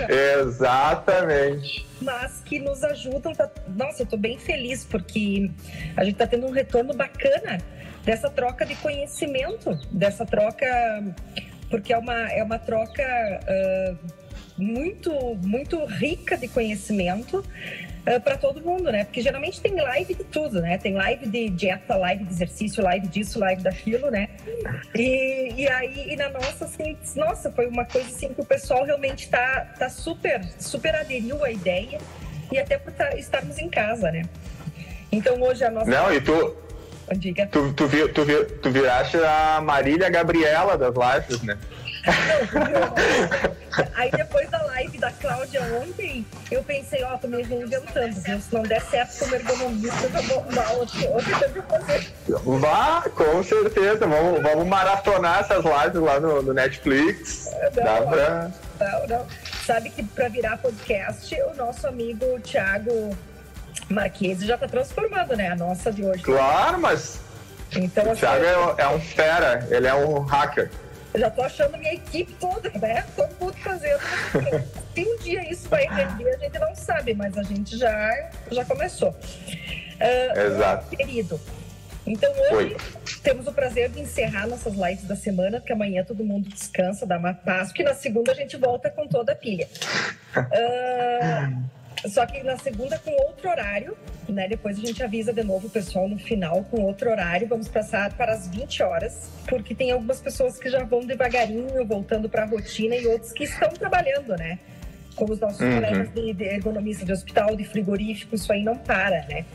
Exatamente. Mas que nos ajudam. Nossa, eu tô bem feliz porque a gente tá tendo um retorno bacana dessa troca de conhecimento, dessa troca, porque é uma troca muito, muito rica de conhecimento para todo mundo, né? Porque geralmente tem live de tudo, né? Tem live de dieta, live de exercício, live disso, live daquilo, né? E aí, na nossa, assim, nossa, foi uma coisa assim que o pessoal realmente tá super aderiu à ideia e até por estarmos em casa, né? Então hoje a nossa... Não, e Diga. Tu viraste a Marília Gabriela das lives, né? Aí depois da live da Cláudia ontem, eu pensei, tô me reinventando, viu? Se não der certo como ergonomista, eu vou arrumar outra coisa pra fazer. Vá, com certeza. Vamos maratonar essas lives lá no Netflix. Não. Sabe que para virar podcast, o nosso amigo Thiago Marquese já tá transformando, né? A nossa de hoje. Claro, mas então, o Thiago é um fera, ele é um hacker. Eu já tô achando a minha equipe toda, né? Todo mundo fazendo. Se um dia isso vai render, a gente não sabe, mas a gente já começou. Exato. Querido, então hoje temos o prazer de encerrar nossas lives da semana, porque amanhã todo mundo descansa, dá uma paz, porque na segunda a gente volta com toda a pilha. Só que na segunda com outro horário, né? Depois a gente avisa de novo o pessoal no final com outro horário. Vamos passar para as 20 horas, porque tem algumas pessoas que já vão devagarinho, voltando para a rotina, e outros que estão trabalhando, né? Como os nossos colegas de ergonomista de hospital, de frigorífico, isso aí não para, né?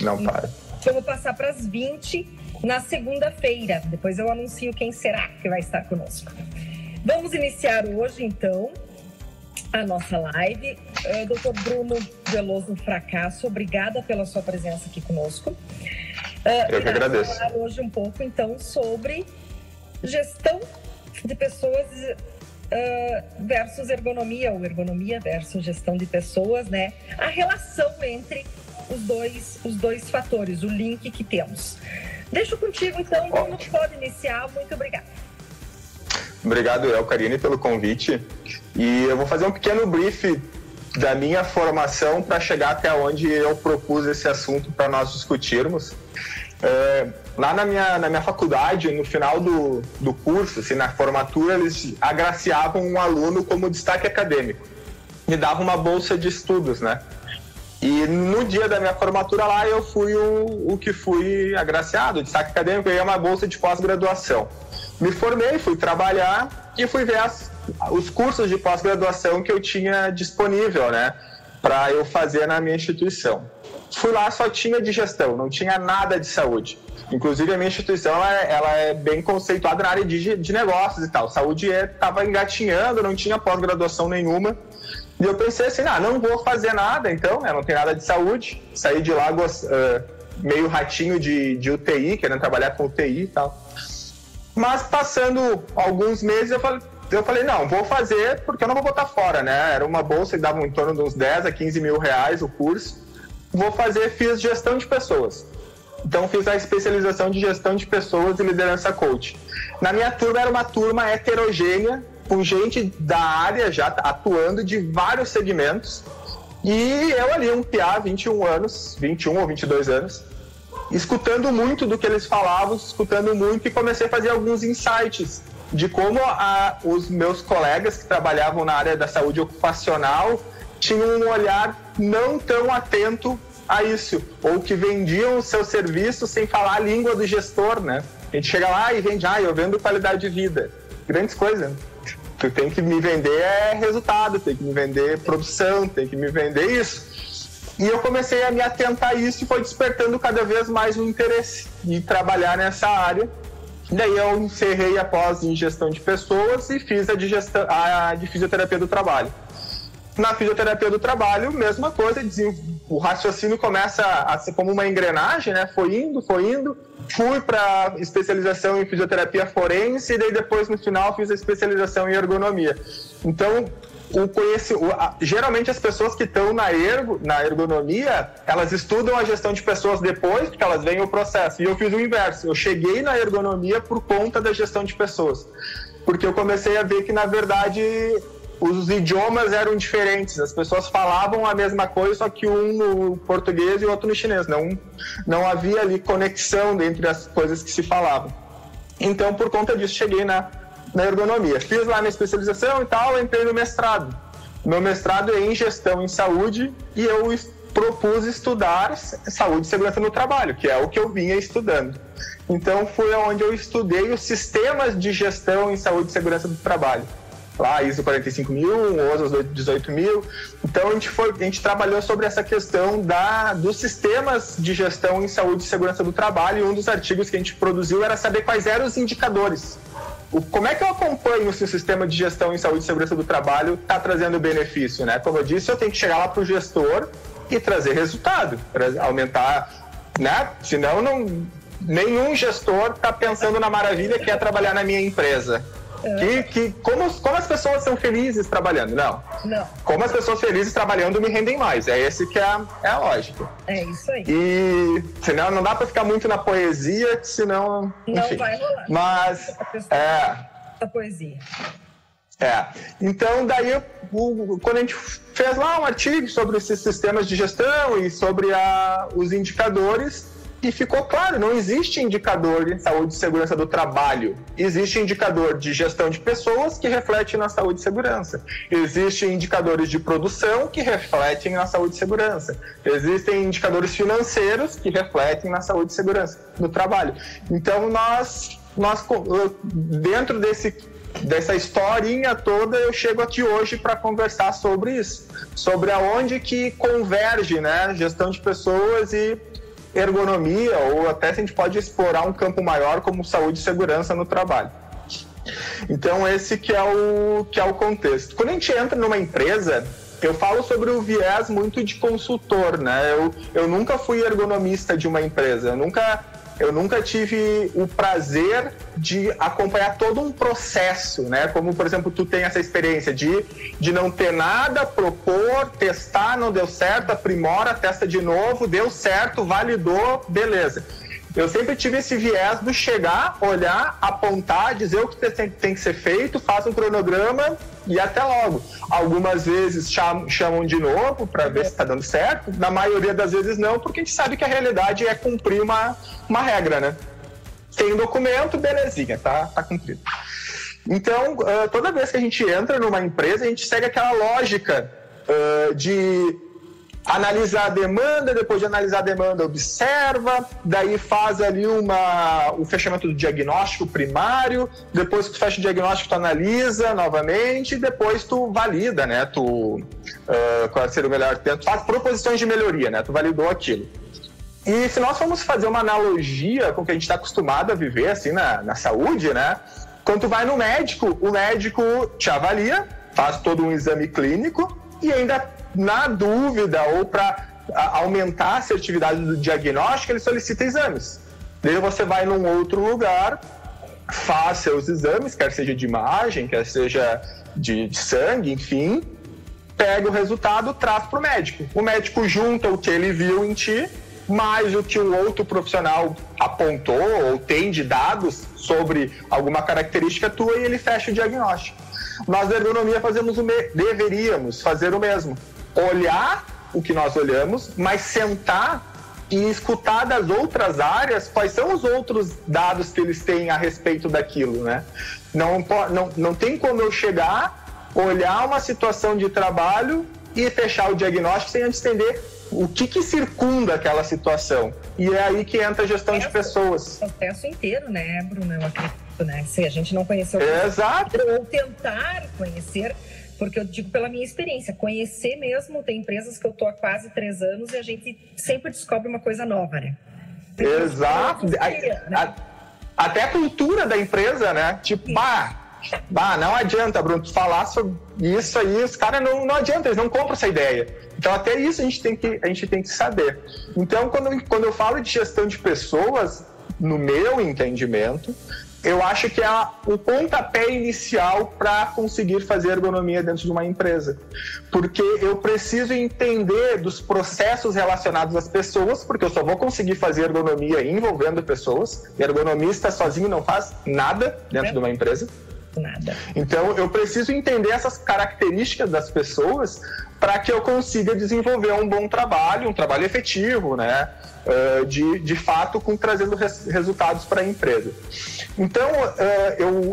Não para. Vamos passar para as 20 na segunda-feira. Depois eu anuncio quem será que vai estar conosco. Vamos iniciar hoje, então, a nossa live. Dr. Bruno Veloso Fracasso, obrigada pela sua presença aqui conosco. Eu que agradeço. Vamos falar hoje um pouco, então, sobre gestão de pessoas versus ergonomia, ou ergonomia versus gestão de pessoas, né? A relação entre os dois fatores, o link que temos. Deixo contigo, então, Bruno, pode iniciar. Muito obrigada. Obrigado, Karine, pelo convite. E eu vou fazer um pequeno brief da minha formação para chegar até onde eu propus esse assunto para nós discutirmos. Lá na minha faculdade, no final do curso, assim, na formatura, eles agraciavam um aluno como destaque acadêmico. Me davam uma bolsa de estudos, né? E no dia da minha formatura lá, eu fui o que fui agraciado, destaque acadêmico, e uma bolsa de pós-graduação. Me formei, fui trabalhar e fui ver os cursos de pós-graduação que eu tinha disponível, né, para eu fazer na minha instituição. Fui lá, só tinha de gestão, não tinha nada de saúde. Inclusive, a minha instituição ela é bem conceituada na área de negócios e tal. Saúde estava engatinhando, não tinha pós-graduação nenhuma. E eu pensei assim, não vou fazer nada, então, né, não tem nada de saúde. Saí de lá meio ratinho de UTI, querendo trabalhar com UTI e tal. Mas passando alguns meses, eu falei, não, vou fazer porque eu não vou botar fora, né? Era uma bolsa que dava em torno de uns 10 a 15 mil reais o curso. Vou fazer, fiz gestão de pessoas. Então, fiz a especialização de gestão de pessoas e liderança coach. Na minha turma, era uma turma heterogênea, com gente da área já atuando de vários segmentos. E eu ali, um piá, 21 ou 22 anos, escutando muito do que eles falavam, escutando muito, e comecei a fazer alguns insights de como os meus colegas que trabalhavam na área da saúde ocupacional tinham um olhar não tão atento a isso, ou que vendiam o seu serviço sem falar a língua do gestor, né? A gente chega lá e vende, eu vendo qualidade de vida. Grandes coisas, né? Tu tem que me vender resultado, tem que me vender produção, tem que me vender isso. E eu comecei a me atentar a isso e foi despertando cada vez mais o interesse de trabalhar nessa área. Daí eu encerrei a pós em gestão de pessoas e fiz a de fisioterapia do trabalho. Na fisioterapia do trabalho, mesma coisa, o raciocínio começa a ser como uma engrenagem, né? Foi indo, fui para especialização em fisioterapia forense e daí depois, no final, fiz a especialização em ergonomia. Então, geralmente as pessoas que estão na ergonomia, elas estudam a gestão de pessoas depois, porque elas veem o processo. E eu fiz o inverso. Eu cheguei na ergonomia por conta da gestão de pessoas. Porque eu comecei a ver que, na verdade, os idiomas eram diferentes, as pessoas falavam a mesma coisa, só que um no português e o outro no chinês. Não havia ali conexão entre as coisas que se falavam. Então, por conta disso, cheguei na ergonomia. Fiz lá minha especialização e tal, entrei no mestrado. Meu mestrado é em gestão em saúde e eu propus estudar saúde e segurança no trabalho, que é o que eu vinha estudando. Então, foi onde eu estudei os sistemas de gestão em saúde e segurança do trabalho. Lá, ISO 45001, OSA 18000. Então, a gente trabalhou sobre essa questão dos sistemas de gestão em saúde e segurança do trabalho, e um dos artigos que a gente produziu era saber quais eram os indicadores. Como é que eu acompanho se o sistema de gestão em saúde e segurança do trabalho está trazendo benefício, né? Como eu disse, eu tenho que chegar lá para o gestor e trazer resultado, para aumentar, né? Senão, nenhum gestor está pensando na maravilha que é trabalhar na minha empresa. Como as pessoas são felizes trabalhando? Não. Como as pessoas felizes trabalhando me rendem mais. É esse que é a lógica. É isso aí. E senão não dá para ficar muito na poesia, que senão... Enfim. Não vai rolar. Mas... A poesia. Então, daí, quando a gente fez lá um artigo sobre esses sistemas de gestão e sobre os indicadores... E ficou claro, não existe indicador de saúde e segurança do trabalho. Existe indicador de gestão de pessoas que reflete na saúde e segurança. Existem indicadores de produção que refletem na saúde e segurança. Existem indicadores financeiros que refletem na saúde e segurança do trabalho. Então, nós dentro dessa historinha toda, eu chego aqui hoje para conversar sobre isso. Sobre aonde que converge, né, gestão de pessoas e ergonomia, ou até se a gente pode explorar um campo maior como saúde e segurança no trabalho. Então, esse que é o contexto. Quando a gente entra numa empresa, eu falo sobre o viés muito de consultor, né? Eu nunca fui ergonomista de uma empresa, eu nunca tive o prazer de acompanhar todo um processo, né? Como, por exemplo, tu tem essa experiência de não ter nada, propor, testar, não deu certo, aprimora, testa de novo, deu certo, validou, beleza. Eu sempre tive esse viés do chegar, olhar, apontar, dizer o que tem que ser feito, faça um cronograma e até logo. Algumas vezes chamam de novo para ver se está dando certo, na maioria das vezes não, porque a gente sabe que a realidade é cumprir uma regra, né? Tem um documento, belezinha, tá cumprido. Então, toda vez que a gente entra numa empresa, a gente segue aquela lógica de analisar a demanda, depois de analisar a demanda, observa, daí faz ali o fechamento do diagnóstico primário, depois que tu fecha o diagnóstico, tu analisa novamente, e depois tu valida, né? Qual seria o melhor tempo? Tu faz proposições de melhoria, né? Tu validou aquilo. E se nós formos fazer uma analogia com o que a gente está acostumado a viver, assim, na saúde, né? Quando tu vai no médico, o médico te avalia, faz todo um exame clínico e ainda na dúvida ou para aumentar a assertividade do diagnóstico, ele solicita exames. Daí você vai num outro lugar, faz seus exames, quer seja de imagem, quer seja de sangue, enfim, pega o resultado, traz para o médico. O médico junta o que ele viu em ti, mais o que o outro profissional apontou ou tem de dados sobre alguma característica tua e ele fecha o diagnóstico. Nós da ergonomia deveríamos fazer o mesmo. Olhar o que nós olhamos, mas sentar e escutar das outras áreas quais são os outros dados que eles têm a respeito daquilo, né? Não tem como eu chegar, olhar uma situação de trabalho e fechar o diagnóstico sem antes entender o que circunda aquela situação. E é aí que entra a gestão de pessoas. O processo inteiro, né, Bruno? Eu acredito, né? Se a gente não conheceu Exato. Ou tentar conhecer, porque eu digo pela minha experiência, conhecer mesmo, tem empresas que eu tô há quase 3 anos e a gente sempre descobre uma coisa nova, né? Exato. Até a cultura da empresa, né? Tipo, não adianta, Bruno, tu falar sobre isso aí, os caras não adianta, eles não compram essa ideia. Então, até isso a gente tem que saber. Então, quando eu falo de gestão de pessoas, no meu entendimento, eu acho que é o pontapé inicial para conseguir fazer ergonomia dentro de uma empresa. Porque eu preciso entender dos processos relacionados às pessoas, porque eu só vou conseguir fazer ergonomia envolvendo pessoas. Ergonomista sozinho não faz nada dentro de uma empresa. Nada. Então, eu preciso entender essas características das pessoas para que eu consiga desenvolver um bom trabalho, um trabalho efetivo, né? De fato, trazendo resultados para a empresa. Então,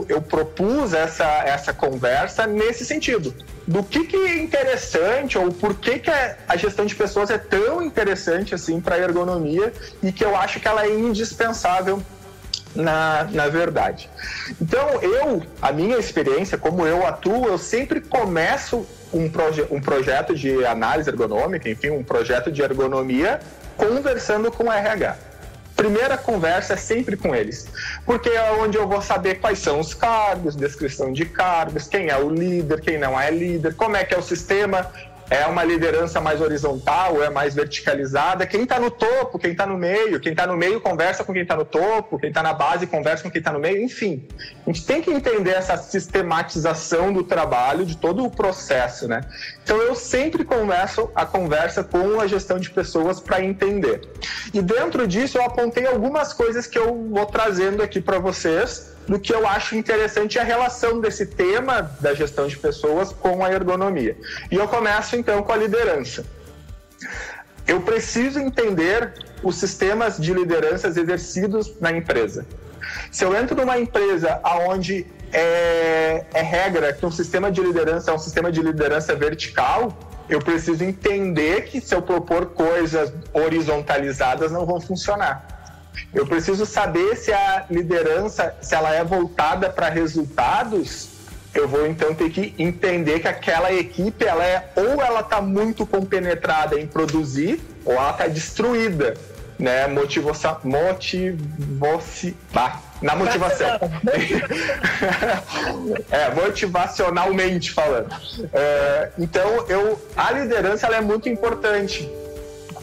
eu propus essa conversa nesse sentido. Do que é interessante, ou por que a gestão de pessoas é tão interessante assim para a ergonomia, e que eu acho que ela é indispensável na verdade. Então, a minha experiência, como eu atuo, eu sempre começo um projeto de análise ergonômica, enfim, um projeto de ergonomia, conversando com o RH. Primeira conversa é sempre com eles, porque é onde eu vou saber quais são os cargos, descrição de cargos, quem é o líder, quem não é líder, como é que é o sistema. É uma liderança mais horizontal, é mais verticalizada? Quem está no topo, quem está no meio? Quem está no meio conversa com quem está no topo, quem está na base conversa com quem está no meio, enfim. A gente tem que entender essa sistematização do trabalho, de todo o processo, né? Então, eu sempre começo a conversa com a gestão de pessoas para entender. E dentro disso, eu apontei algumas coisas que eu vou trazendo aqui para vocês, do que eu acho interessante a relação desse tema da gestão de pessoas com a ergonomia. E eu começo, então, com a liderança. Eu preciso entender os sistemas de liderança exercidos na empresa. Se eu entro numa empresa onde é regra que um sistema de liderança é um sistema de liderança vertical, eu preciso entender que se eu propor coisas horizontalizadas não vão funcionar. Eu preciso saber se a liderança, se ela é voltada para resultados. Eu vou então ter que entender que aquela equipe, ou ela está muito compenetrada em produzir, ou ela está destruída, né? Na motivação. Motivacionalmente falando. Então, a liderança ela é muito importante.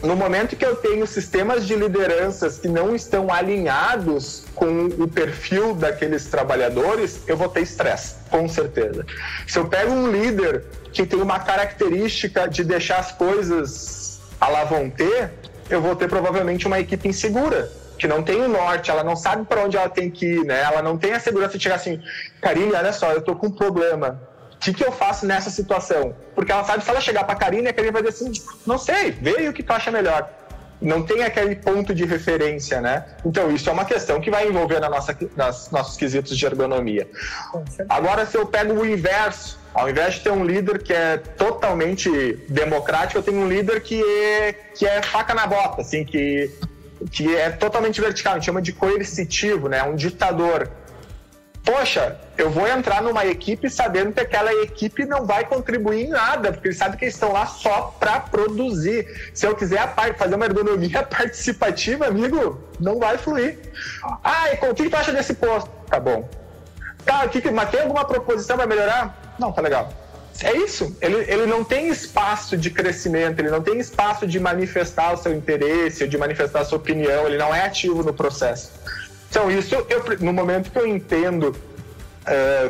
No momento que eu tenho sistemas de lideranças que não estão alinhados com o perfil daqueles trabalhadores, eu vou ter estresse, com certeza. Se eu pego um líder que tem uma característica de deixar as coisas à la vontade, eu vou ter provavelmente uma equipe insegura, que não tem o norte, ela não sabe para onde ela tem que ir, né? Ela não tem a segurança de chegar assim, Karine, olha só, eu tô com um problema. O que eu faço nessa situação? Porque ela sabe, se ela chegar para a Karine vai dizer assim, não sei, vê aí o que tu acha melhor. Não tem aquele ponto de referência, né? Então, isso é uma questão que vai envolver nos nossos quesitos de ergonomia. Agora, se eu pego o inverso, ao invés de ter um líder que é totalmente democrático, eu tenho um líder que é faca na bota, assim, que é totalmente vertical, a gente chama de coercitivo, né? Um ditador. Poxa, eu vou entrar numa equipe sabendo que aquela equipe não vai contribuir em nada, porque eles sabem que eles estão lá só para produzir. Se eu quiser fazer uma ergonomia participativa, amigo, não vai fluir. E o que tu acha desse posto? Tá bom. Tá, mas tem alguma proposição para melhorar? Não, tá legal. É isso, ele não tem espaço de crescimento, ele não tem espaço de manifestar o seu interesse, de manifestar a sua opinião, ele não é ativo no processo. Então, isso, no momento que eu entendo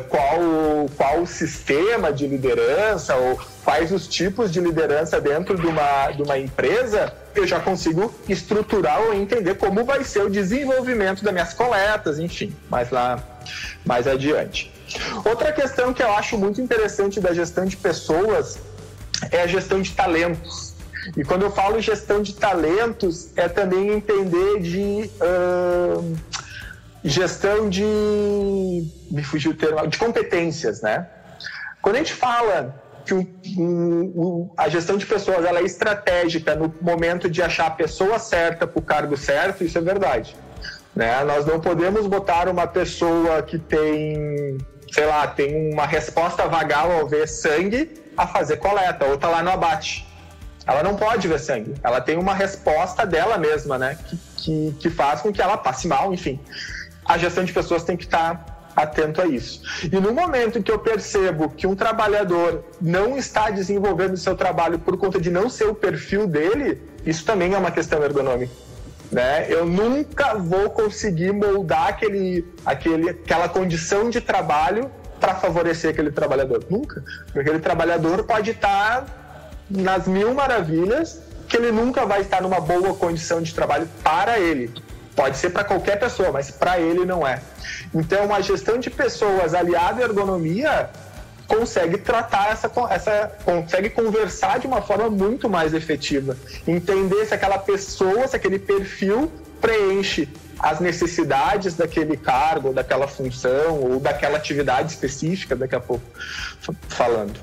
qual o sistema de liderança ou quais os tipos de liderança dentro de uma empresa, eu já consigo estruturar ou entender como vai ser o desenvolvimento das minhas coletas, enfim, mais adiante. Outra questão que eu acho muito interessante da gestão de pessoas é a gestão de talentos. E quando eu falo gestão de talentos, é também entender de gestão de... me fugiu o termo... de competências, né? Quando a gente fala que a gestão de pessoas ela é estratégica no momento de achar a pessoa certa para o cargo certo, isso é verdade. Né? Nós não podemos botar uma pessoa que tem, sei lá, tem uma resposta vagal ao ver sangue a fazer coleta, ou está lá no abate. Ela não pode ver sangue. Ela tem uma resposta dela mesma, né? Que faz com que ela passe mal, enfim. A gestão de pessoas tem que estar atento a isso. E no momento em que eu percebo que um trabalhador não está desenvolvendo o seu trabalho por conta de não ser o perfil dele, isso também é uma questão ergonômica. Né? Eu nunca vou conseguir moldar aquela condição de trabalho para favorecer aquele trabalhador. Nunca. Porque aquele trabalhador pode estar nas mil maravilhas, que ele nunca vai estar numa boa condição de trabalho para ele. Pode ser para qualquer pessoa, mas para ele não é. Então, a gestão de pessoas aliada à ergonomia consegue tratar consegue conversar de uma forma muito mais efetiva. Entender se aquela pessoa, se aquele perfil preenche as necessidades daquele cargo, daquela função ou daquela atividade específica, daqui a pouco falando.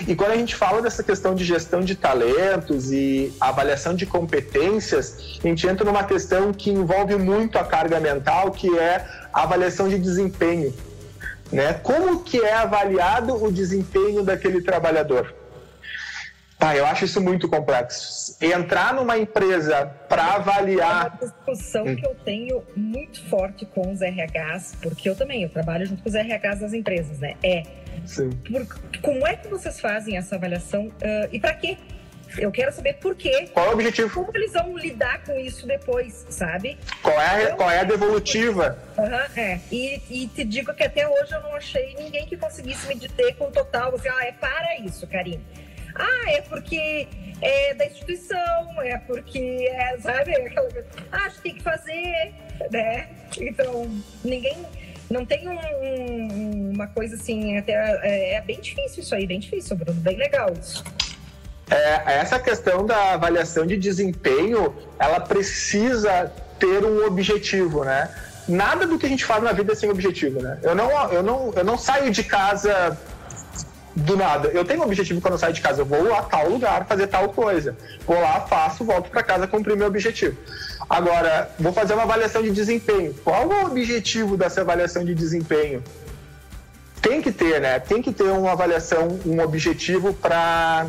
E quando a gente fala dessa questão de gestão de talentos e avaliação de competências, a gente entra numa questão que envolve muito a carga mental, que é a avaliação de desempenho, né? Como que é avaliado o desempenho daquele trabalhador? Eu acho isso muito complexo. Entrar numa empresa para avaliar... É uma discussão que eu tenho muito forte com os RHs, porque eu trabalho junto com os RHs das empresas, né? Sim. Como é que vocês fazem essa avaliação e para quê? Eu quero saber por quê. Qual é o objetivo? Como eles vão lidar com isso depois, sabe? Qual é a devolutiva? E te digo que até hoje eu não achei ninguém que conseguisse me dizer com total, assim, é para isso, Karine. É porque é da instituição, é porque sabe? Acho que tem que fazer, né? Então, não tem uma coisa assim, até é bem difícil isso aí, bem difícil, Bruno, bem legal isso. Essa questão da avaliação de desempenho, ela precisa ter um objetivo, né? Nada do que a gente faz na vida é sem objetivo, né? Eu não saio de casa do nada. Eu tenho um objetivo quando eu saio de casa. Eu vou a tal lugar fazer tal coisa. Vou lá, faço, volto para casa cumprir meu objetivo. Agora, vou fazer uma avaliação de desempenho. Qual é o objetivo dessa avaliação de desempenho? Tem que ter, né? Tem que ter uma avaliação, um objetivo para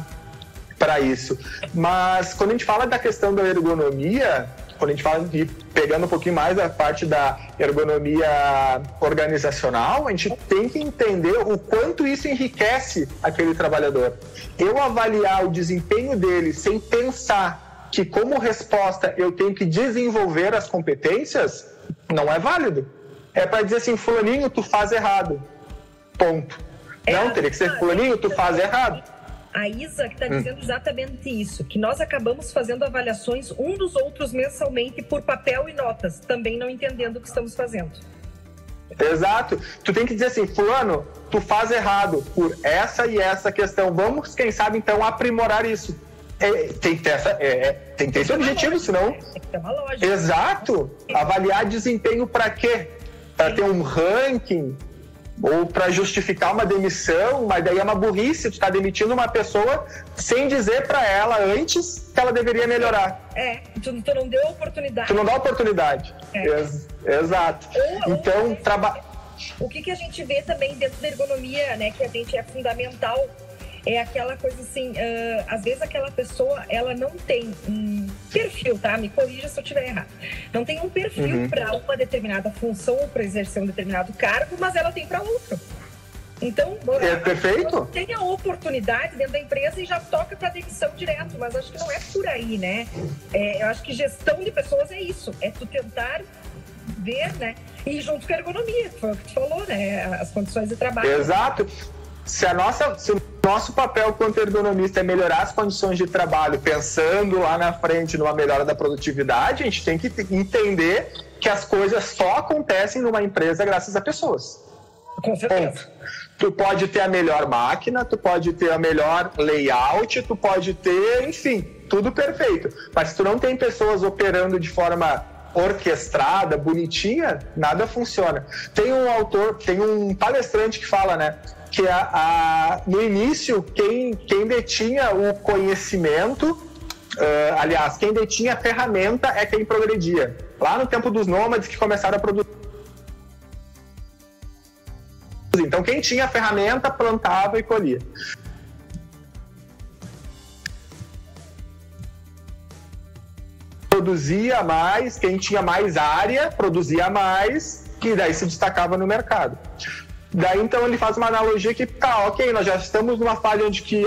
isso. Mas quando a gente fala da questão da ergonomia, quando a gente fala de pegando um pouquinho mais a parte da ergonomia organizacional, a gente tem que entender o quanto isso enriquece aquele trabalhador. Eu avaliar o desempenho dele sem pensar que como resposta eu tenho que desenvolver as competências, não é válido. É para dizer assim, fulaninho, tu faz errado. Ponto. Não, teria que ser fulaninho, tu faz errado. A Isa que está dizendo exatamente isso, que nós acabamos fazendo avaliações um dos outros mensalmente por papel e notas, também não entendendo o que estamos fazendo. Exato. Tu tem que dizer assim, fulano, tu faz errado por essa e essa questão. Vamos, quem sabe, então, aprimorar isso. Tem que ter esse objetivo, senão... Tem que ter uma lógica. Exato. Avaliar desempenho para quê? Para ter um ranking... ou para justificar uma demissão, mas daí é uma burrice, tu está demitindo uma pessoa sem dizer para ela antes que ela deveria melhorar. Tu não deu oportunidade. Tu não dá oportunidade. Exato. Então, o que a gente vê também dentro da ergonomia, né, que a gente é fundamental, é aquela coisa assim, às vezes aquela pessoa, ela não tem um perfil, tá? Me corrija se eu estiver errado. Não tem um perfil para uma determinada função ou para exercer um determinado cargo, mas ela tem para outro. Então, perfeito. Tem a oportunidade dentro da empresa e já toca para demissão direto, mas acho que não é por aí, né? Eu acho que gestão de pessoas é isso, é tu tentar ver, né? E junto com a ergonomia, que foi o que tu falou, né? As condições de trabalho. Exato. Se o nosso papel quanto ergonomista é melhorar as condições de trabalho, pensando lá na frente numa melhora da produtividade, a gente tem que entender que as coisas só acontecem numa empresa graças a pessoas. Com certeza. Ponto. Tu pode ter a melhor máquina, tu pode ter a melhor layout, tu pode ter, enfim, tudo perfeito. Mas se tu não tem pessoas operando de forma orquestrada, bonitinha, nada funciona. Tem um palestrante que fala, né, que no início, quem detinha o conhecimento, aliás, quem detinha a ferramenta é quem progredia. Lá no tempo dos nômades que começaram a produzir. Então, quem tinha a ferramenta, plantava e colhia. Produzia mais, quem tinha mais área, produzia mais, e daí se destacava no mercado. Daí, então, ele faz uma analogia que, ok, nós já estamos numa fase onde que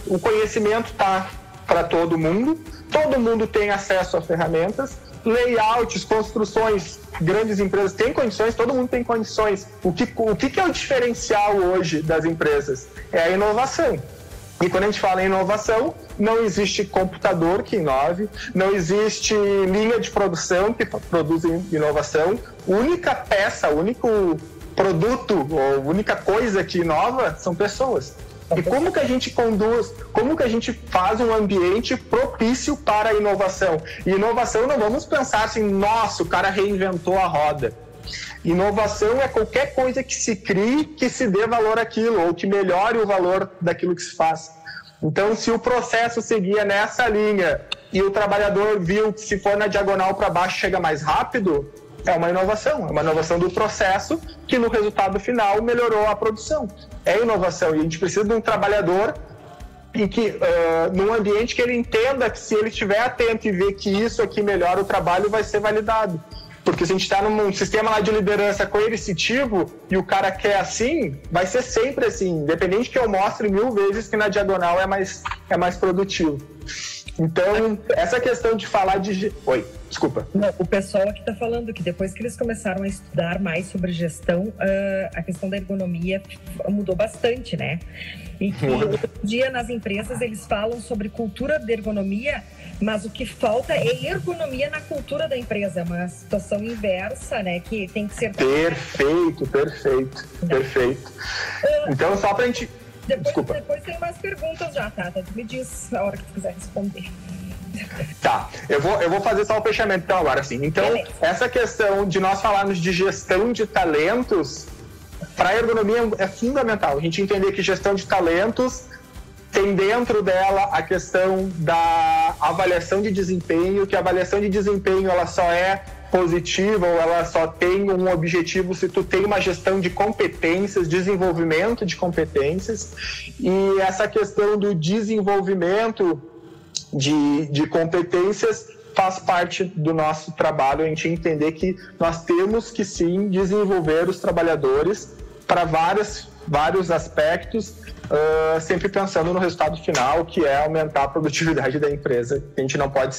o conhecimento está para todo mundo tem acesso a ferramentas, layouts, construções, grandes empresas têm condições, todo mundo tem condições. O que é o diferencial hoje das empresas? É a inovação. E quando a gente fala em inovação, não existe computador que inove, não existe linha de produção que produz inovação. Única peça, único produto, ou única coisa que inova são pessoas. E como que a gente conduz, como que a gente faz um ambiente propício para a inovação? E inovação não vamos pensar assim, nossa, o cara reinventou a roda. Inovação é qualquer coisa que se crie, que se dê valor àquilo, ou que melhore o valor daquilo que se faz. Então, se o processo seguia nessa linha e o trabalhador viu que se for na diagonal para baixo chega mais rápido, é uma inovação do processo que no resultado final melhorou a produção. É inovação, e a gente precisa de um trabalhador em que, num ambiente que ele entenda que se ele estiver atento e ver que isso aqui melhora o trabalho, vai ser validado. Porque se a gente está num sistema lá de liderança coercitivo e o cara quer assim, vai ser sempre assim, independente que eu mostre 1000 vezes que na diagonal é mais produtivo. Então, essa questão de falar de... Oi, desculpa. Não, o pessoal aqui está falando que depois que eles começaram a estudar mais sobre gestão, a questão da ergonomia mudou bastante, né? E que hoje em dia nas empresas eles falam sobre cultura de ergonomia, mas o que falta é ergonomia na cultura da empresa. É uma situação inversa, né? Que tem que ser... Perfeito. Então, só pra gente... Depois tem mais perguntas já, tá? Tu me diz a hora que tu quiser responder. Tá, eu vou fazer só o fechamento então agora, sim. Então, beleza. Essa questão de nós falarmos de gestão de talentos, para a ergonomia é fundamental. A gente entender que gestão de talentos tem dentro dela a questão da avaliação de desempenho, que a avaliação de desempenho ela só é positiva ou ela só tem um objetivo se tu tem uma gestão de competências, desenvolvimento de competências, e essa questão do desenvolvimento de competências faz parte do nosso trabalho, a gente entender que nós temos que sim desenvolver os trabalhadores para vários aspectos, sempre pensando no resultado final, que é aumentar a produtividade da empresa. A gente não pode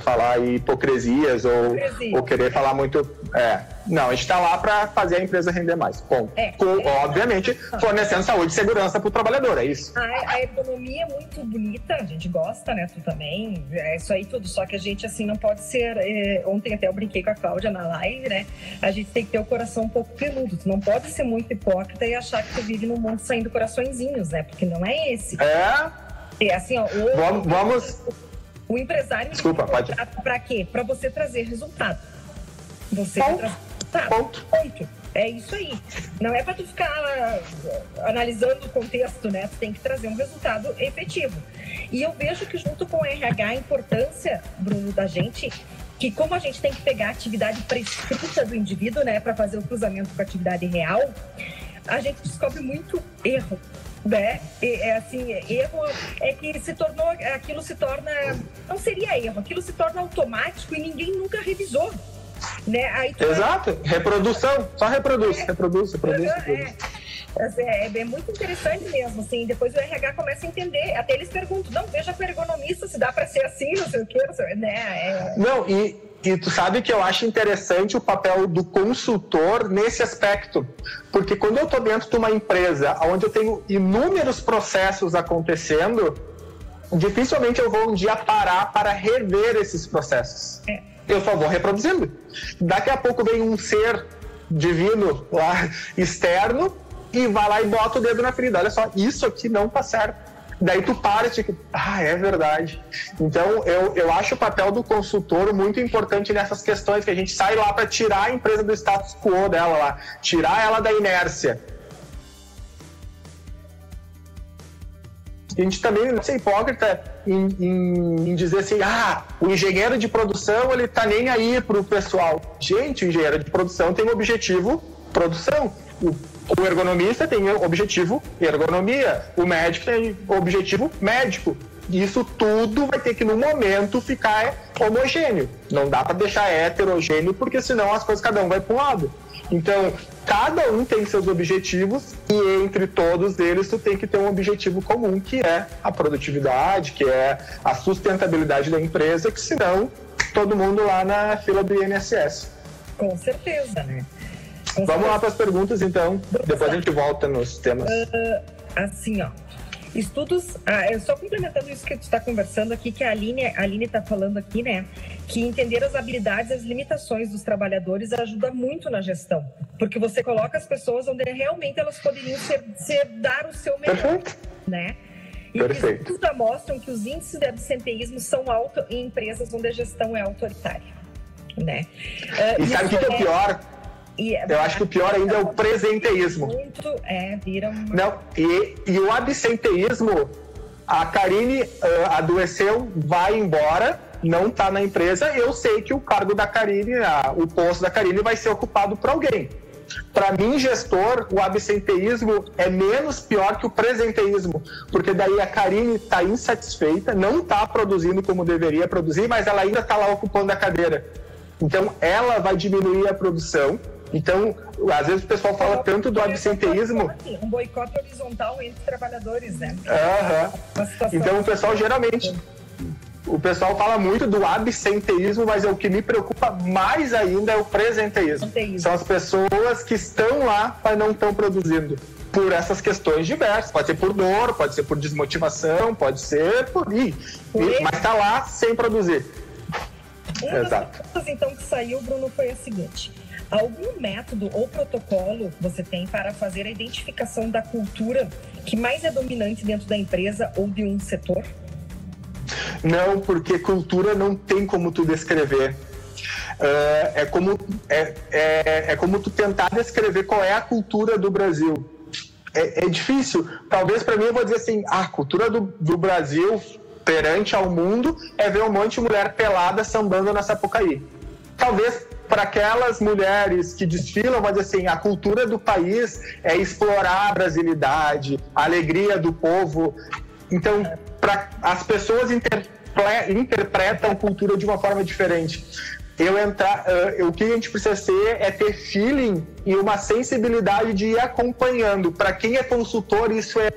falar hipocrisias ou querer falar muito... Não, a gente está lá para fazer a empresa render mais. Ponto. Obviamente, fornecendo saúde e segurança para o trabalhador, é isso. A ergonomia é muito bonita, a gente gosta, né? Tu também, é isso aí tudo. Só que a gente, assim, não pode ser... Ontem até eu brinquei com a Cláudia na live, né? A gente tem que ter o coração um pouco peludo. Tu não pode ser muito hipócrita e achar que tu vive num mundo saindo coraçõezinhos, né? Porque não é esse. É assim, ó... Vamos... O empresário... Desculpa, pode... Para quê? Para você trazer resultado. Você Ponto. É isso aí. Não é para tu ficar analisando o contexto, né? Tu tem que trazer um resultado efetivo. E eu vejo que junto com o RH a importância, Bruno, da gente, que como a gente tem que pegar a atividade prescrita do indivíduo, né, para fazer o cruzamento com a atividade real, a gente descobre muito erro, né? Erro é que aquilo se torna, não seria erro, aquilo se torna automático e ninguém nunca revisou. Né? Aí Exato, reprodução, só reproduz. É muito interessante mesmo, assim, depois o RH começa a entender, até eles perguntam, não, veja com o ergonomista se dá para ser assim, não sei o que, né? Não, e tu sabe que eu acho interessante o papel do consultor nesse aspecto, porque quando eu estou dentro de uma empresa onde eu tenho inúmeros processos acontecendo, dificilmente eu vou um dia parar para rever esses processos. Eu só vou reproduzindo. Daqui a pouco vem um ser divino lá externo e vai lá e bota o dedo na ferida. Olha só, isso aqui não tá certo. Daí tu para e fica, é verdade. Então, eu acho o papel do consultor muito importante nessas questões, que a gente sai lá para tirar a empresa do status quo dela lá, tirar ela da inércia. A gente também não é hipócrita em dizer assim, o engenheiro de produção, ele tá nem aí pro pessoal. Gente, o engenheiro de produção tem o objetivo produção. O ergonomista tem o objetivo ergonomia. O médico tem o objetivo médico. Isso tudo vai ter que, no momento, ficar homogêneo. Não dá para deixar heterogêneo, porque senão as coisas, cada um vai para um lado. Então, cada um tem seus objetivos e entre todos eles tu tem que ter um objetivo comum, que é a produtividade, que é a sustentabilidade da empresa, que senão todo mundo lá na fila do INSS. Com certeza, né? Vamos lá para as perguntas, então. Depois a gente volta nos temas. Assim, ó. Estudos, só complementando isso que tu está conversando aqui, que a Aline está falando aqui, né? Que entender as habilidades e as limitações dos trabalhadores ajuda muito na gestão. Porque você coloca as pessoas onde realmente elas poderiam dar o seu melhor. Perfeito. Né? E os estudos mostram que os índices de absenteísmo são altos em empresas onde a gestão é autoritária. Né? E sabe o que é o pior? Eu acho que o pior ainda é o presenteísmo. Não, e o absenteísmo, a Karine adoeceu, vai embora, não está na empresa, eu sei que o cargo da Karine, o posto da Karine vai ser ocupado por alguém. Para mim, gestor, o absenteísmo é menos pior que o presenteísmo, porque daí a Karine está insatisfeita, não está produzindo como deveria produzir, mas ela ainda está lá ocupando a cadeira. Então, ela vai diminuir a produção. Então, às vezes o pessoal fala tanto do absenteísmo... Um boicote horizontal entre trabalhadores, né? Então, o pessoal geralmente... O pessoal fala muito do absenteísmo, mas o que me preocupa mais ainda é o presenteísmo. São as pessoas que estão lá, mas não estão produzindo. Por essas questões diversas. Pode ser por dor, pode ser por desmotivação, pode ser por... mas está lá sem produzir. Uma das perguntas, então, que saiu, Bruno, foi a seguinte... Algum método ou protocolo você tem para fazer a identificação da cultura que mais é dominante dentro da empresa ou de um setor? Não, porque cultura não tem como tu descrever. É como tu tentar descrever qual é a cultura do Brasil. É difícil. Talvez para mim eu vou dizer assim, a cultura do Brasil perante ao mundo é ver um monte de mulher pelada sambando na Sapucaí. Talvez para aquelas mulheres que desfilam, mas assim, a cultura do país é explorar a brasilidade, a alegria do povo. Então, as pessoas interpretam cultura de uma forma diferente. O que a gente precisa ter feeling e uma sensibilidade de ir acompanhando. Para quem é consultor, isso é...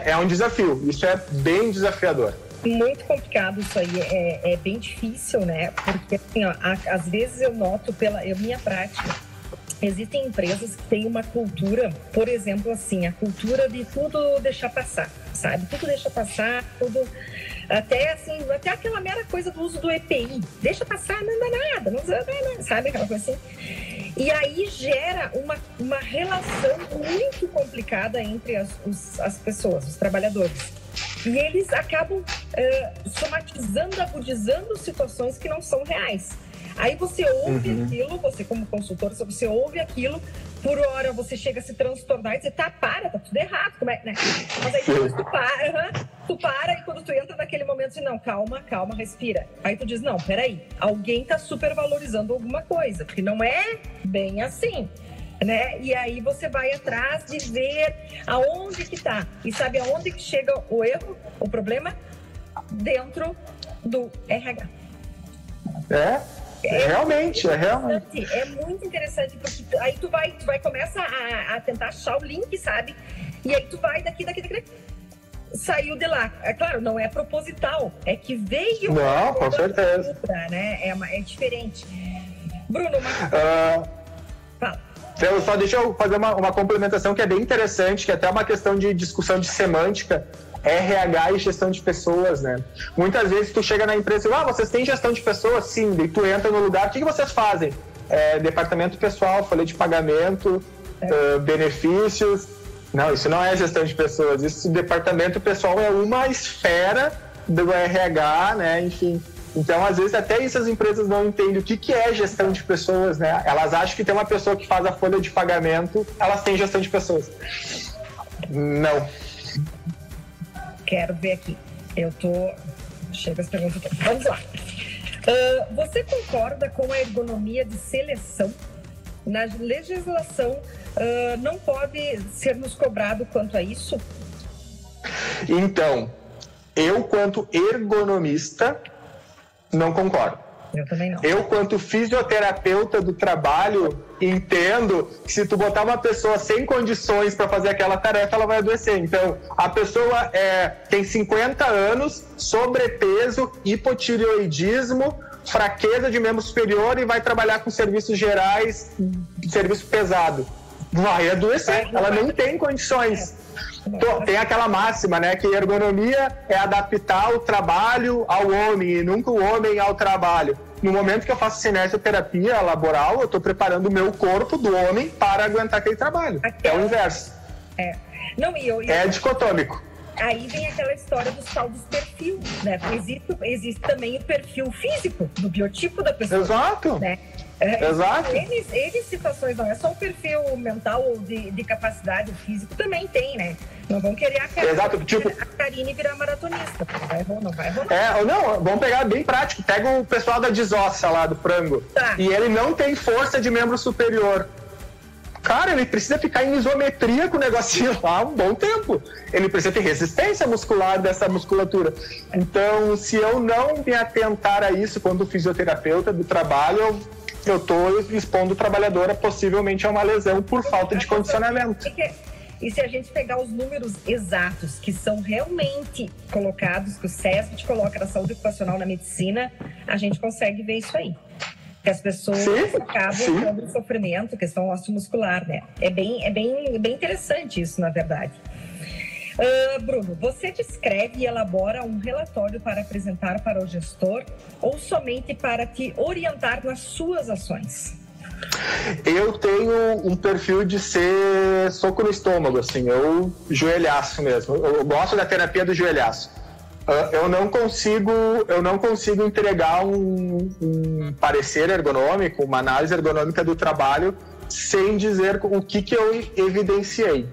É um desafio, isso é bem desafiador. Muito complicado isso aí, é bem difícil, né? Porque, assim, às vezes eu noto pela minha prática, existem empresas que têm uma cultura, por exemplo, assim, a cultura de tudo deixar passar, sabe? Tudo deixa passar, tudo... Até aquela mera coisa do uso do EPI. Deixa passar, não dá nada, não dá nada, sabe? Aquela coisa assim. E aí gera uma relação muito complicada entre as pessoas, os trabalhores. E eles acabam somatizando, agudizando situações que não são reais. Aí você ouve aquilo, você como consultor, você ouve aquilo, por hora você chega a se transtornar e dizer, tá tudo errado, como é, né? Mas aí depois tu para e quando tu entra naquele momento, assim, não, calma, respira. Aí tu diz, não, peraí, alguém tá supervalorizando alguma coisa, porque não é bem assim, né? E aí você vai atrás de ver aonde que tá. E sabe aonde que chega o erro, o problema? Dentro do RH. Realmente. É muito interessante, porque aí tu vai começa a tentar achar o link, sabe? E aí tu vai daqui, saiu de lá. É claro, não é proposital, é que veio... Não, com certeza. Cultura, né? É diferente. Bruno, fala. Então, só deixa eu fazer uma complementação que é bem interessante, que é até uma questão de discussão de semântica. RH e gestão de pessoas, né? Muitas vezes tu chega na empresa e vocês têm gestão de pessoas? Sim. E tu entra no lugar, o que vocês fazem? Departamento pessoal, folha de pagamento, benefícios. Não, isso não é gestão de pessoas. Isso, departamento pessoal é uma esfera do RH, né? Enfim. Então, às vezes, até isso as empresas não entendem o que é gestão de pessoas, né? Elas acham que tem uma pessoa que faz a folha de pagamento, elas têm gestão de pessoas. Não. Quero ver aqui. Chega as perguntas. Vamos lá. Você concorda com a ergonomia de seleção? Na legislação, não pode ser nos cobrado quanto a isso? Então, eu, quanto ergonomista, não concordo. Eu também não. Eu, quanto fisioterapeuta do trabalho, entendo que se tu botar uma pessoa sem condições para fazer aquela tarefa, ela vai adoecer. Então, a pessoa tem 50 anos, sobrepeso, hipotireoidismo, fraqueza de membro superior e vai trabalhar com serviços gerais, serviço pesado. Vai adoecer, ela não tem condições. Tem aquela máxima, né, que ergonomia é adaptar o trabalho ao homem e nunca o homem ao trabalho. No momento que eu faço cinesioterapia laboral, eu estou preparando o meu corpo do homem para aguentar aquele trabalho. É o inverso. É dicotômico. Aí vem aquela história dos tal dos perfil, né? Existe também o perfil físico, do biotipo da pessoa. Exato. Né? Exato. Eles situações, não é só o perfil mental ou de capacidade físico, também tem, né? Não vão querer a Karine virar maratonista. Não vai rolar. Não, vamos pegar bem prático. Pega o pessoal da desossa lá do frango. Tá. E ele não tem força de membro superior. Cara, ele precisa ficar em isometria com o negocinho lá um bom tempo. Ele precisa ter resistência muscular dessa musculatura. Então, se eu não me atentar a isso quando fisioterapeuta do trabalho, eu estou expondo o trabalhador possivelmente a uma lesão por falta de condicionamento. E se a gente pegar os números exatos que são realmente colocados, que o SESC coloca na saúde ocupacional na medicina, a gente consegue ver isso aí. Que as pessoas acabam tendo sofrimento, questão osteomuscular, né? É bem interessante isso, na verdade. Bruno, você descreve e elabora um relatório para apresentar para o gestor ou somente para te orientar nas suas ações? Eu tenho um perfil de ser soco no estômago, assim, eu joelhaço mesmo. Eu gosto da terapia do joelhaço. Eu não consigo entregar um parecer ergonômico, uma análise ergonômica do trabalho sem dizer o que eu evidenciei.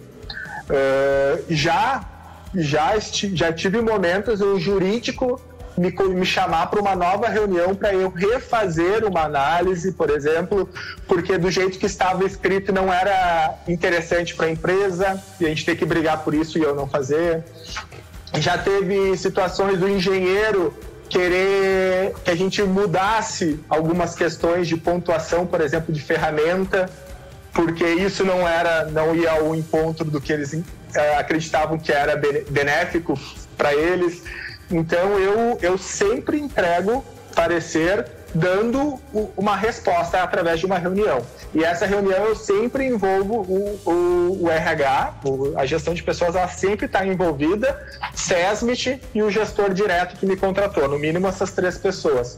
Já tive momentos o jurídico me chamar para uma nova reunião para eu refazer uma análise, por exemplo, porque do jeito que estava escrito não era interessante para a empresa e a gente tem que brigar por isso e eu não fazer. Já teve situações do engenheiro querer que a gente mudasse algumas questões de pontuação, por exemplo, de ferramenta, porque isso não ia ao encontro do que eles acreditavam que era benéfico para eles. Então, eu sempre entrego parecer dando uma resposta através de uma reunião. E essa reunião eu sempre envolvo o RH, a gestão de pessoas, ela sempre está envolvida, SESMIT e o gestor direto que me contratou, no mínimo essas 3 pessoas.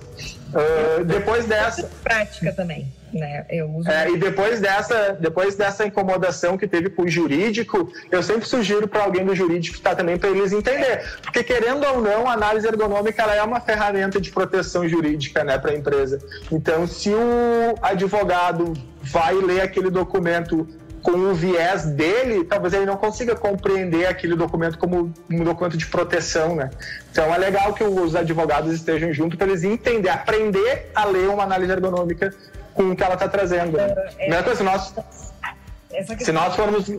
Depois dessa... Prática também, né? Eu uso... E depois dessa incomodação que teve com o jurídico, eu sempre sugiro para alguém do jurídico estar também para eles entenderem. Porque, querendo ou não, a análise ergonômica ela é uma ferramenta de proteção jurídica, né, para a empresa. Então, se o advogado vai ler aquele documento com o viés dele, talvez ele não consiga compreender aquele documento como um documento de proteção, né? Então é legal que os advogados estejam juntos para eles entenderem, aprender a ler uma análise ergonômica com o que ela está trazendo. Né? Se nós formos...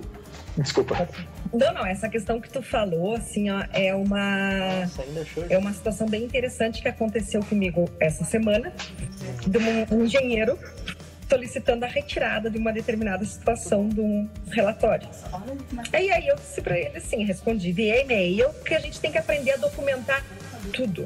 Desculpa. Não, essa questão que tu falou, assim, ó, é uma situação bem interessante que aconteceu comigo essa semana, de um engenheiro solicitando a retirada de uma determinada situação de um relatório. E aí eu disse para ele assim, respondi via e-mail que a gente tem que aprender a documentar tudo.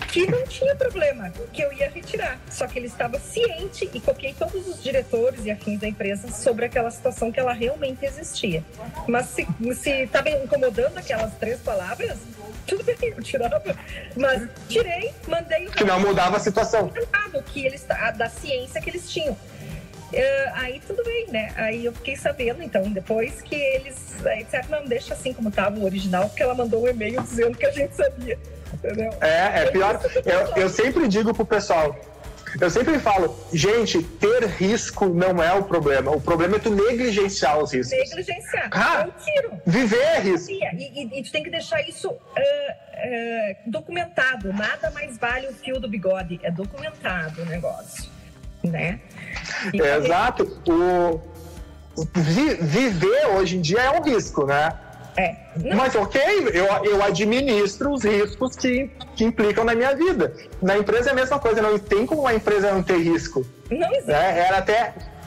Que não tinha problema, que eu ia retirar. Só que ele estava ciente e copiei todos os diretores e afins da empresa sobre aquela situação que ela realmente existia. Mas se estava incomodando aquelas 3 palavras, tudo bem, eu tirava. Mas tirei, mandei... Que não mudava a situação. Que eles, da ciência que eles tinham. Aí tudo bem, né? Aí eu fiquei sabendo, então, depois que eles disseram, não, deixa assim como estava o original, porque ela mandou um e-mail dizendo que a gente sabia. Entendeu? É pior. Eu sempre digo pro pessoal, eu sempre falo, gente, ter risco não é o problema. O problema é tu negligenciar os riscos. Negligenciar. Eu tiro. Viver é risco. E tu tem que deixar isso documentado. Nada mais vale o fio do bigode. É documentado o negócio, né? Exato. Viver hoje em dia é um risco, né? Mas ok, eu administro os riscos que implicam na minha vida. Na empresa é a mesma coisa, não tem como uma empresa não ter risco. Não existe.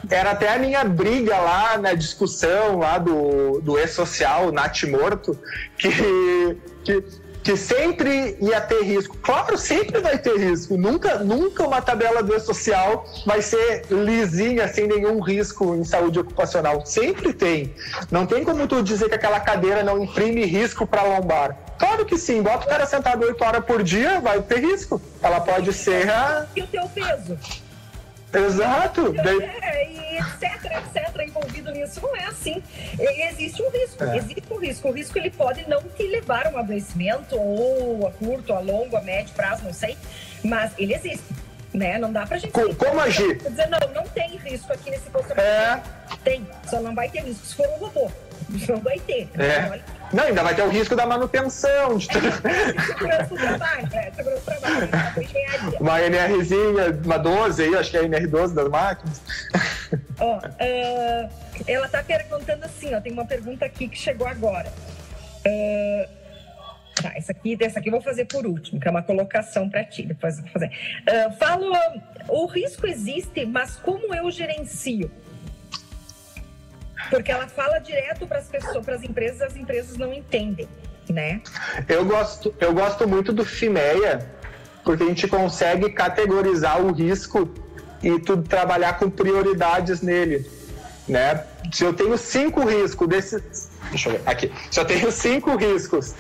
Era até a minha briga lá na discussão lá do E-Social, Nath Morto, que sempre ia ter risco. Claro, sempre vai ter risco. Nunca uma tabela do E-Social vai ser lisinha, sem nenhum risco em saúde ocupacional. Sempre tem. Não tem como tu dizer que aquela cadeira não imprime risco para a lombar. Claro que sim. Bota o cara sentado 8 horas por dia, vai ter risco. Ela pode ser E o teu peso? Exato. E etc, envolvido nisso. Não é assim. Existe um risco. Existe um risco. O risco ele pode não te levar a um adoecimento, ou a curto, a longo, a médio prazo, não sei. Mas ele existe. Né? Não dá pra gente... Como agir? Dizer, não tem risco aqui nesse posto. Tem. Só não vai ter risco se for um robô. Não vai ter. Não, ainda vai ter o risco da manutenção. Segurança do trabalho. Segurança do trabalho. Engenharia. Uma NRzinha, uma 12 aí, acho que é a NR12 das máquinas. Ela tá perguntando assim, tem uma pergunta aqui que chegou agora. Essa aqui eu vou fazer por último, que é uma colocação para ti, depois eu vou fazer. O risco existe, mas como eu gerencio? Porque ela fala direto para as pessoas, para as empresas não entendem, né? Eu gosto muito do FIMEA, porque a gente consegue categorizar o risco e tudo trabalhar com prioridades nele, né? Se eu tenho 5 riscos desses... Deixa eu ver, aqui. Se eu tenho 5 riscos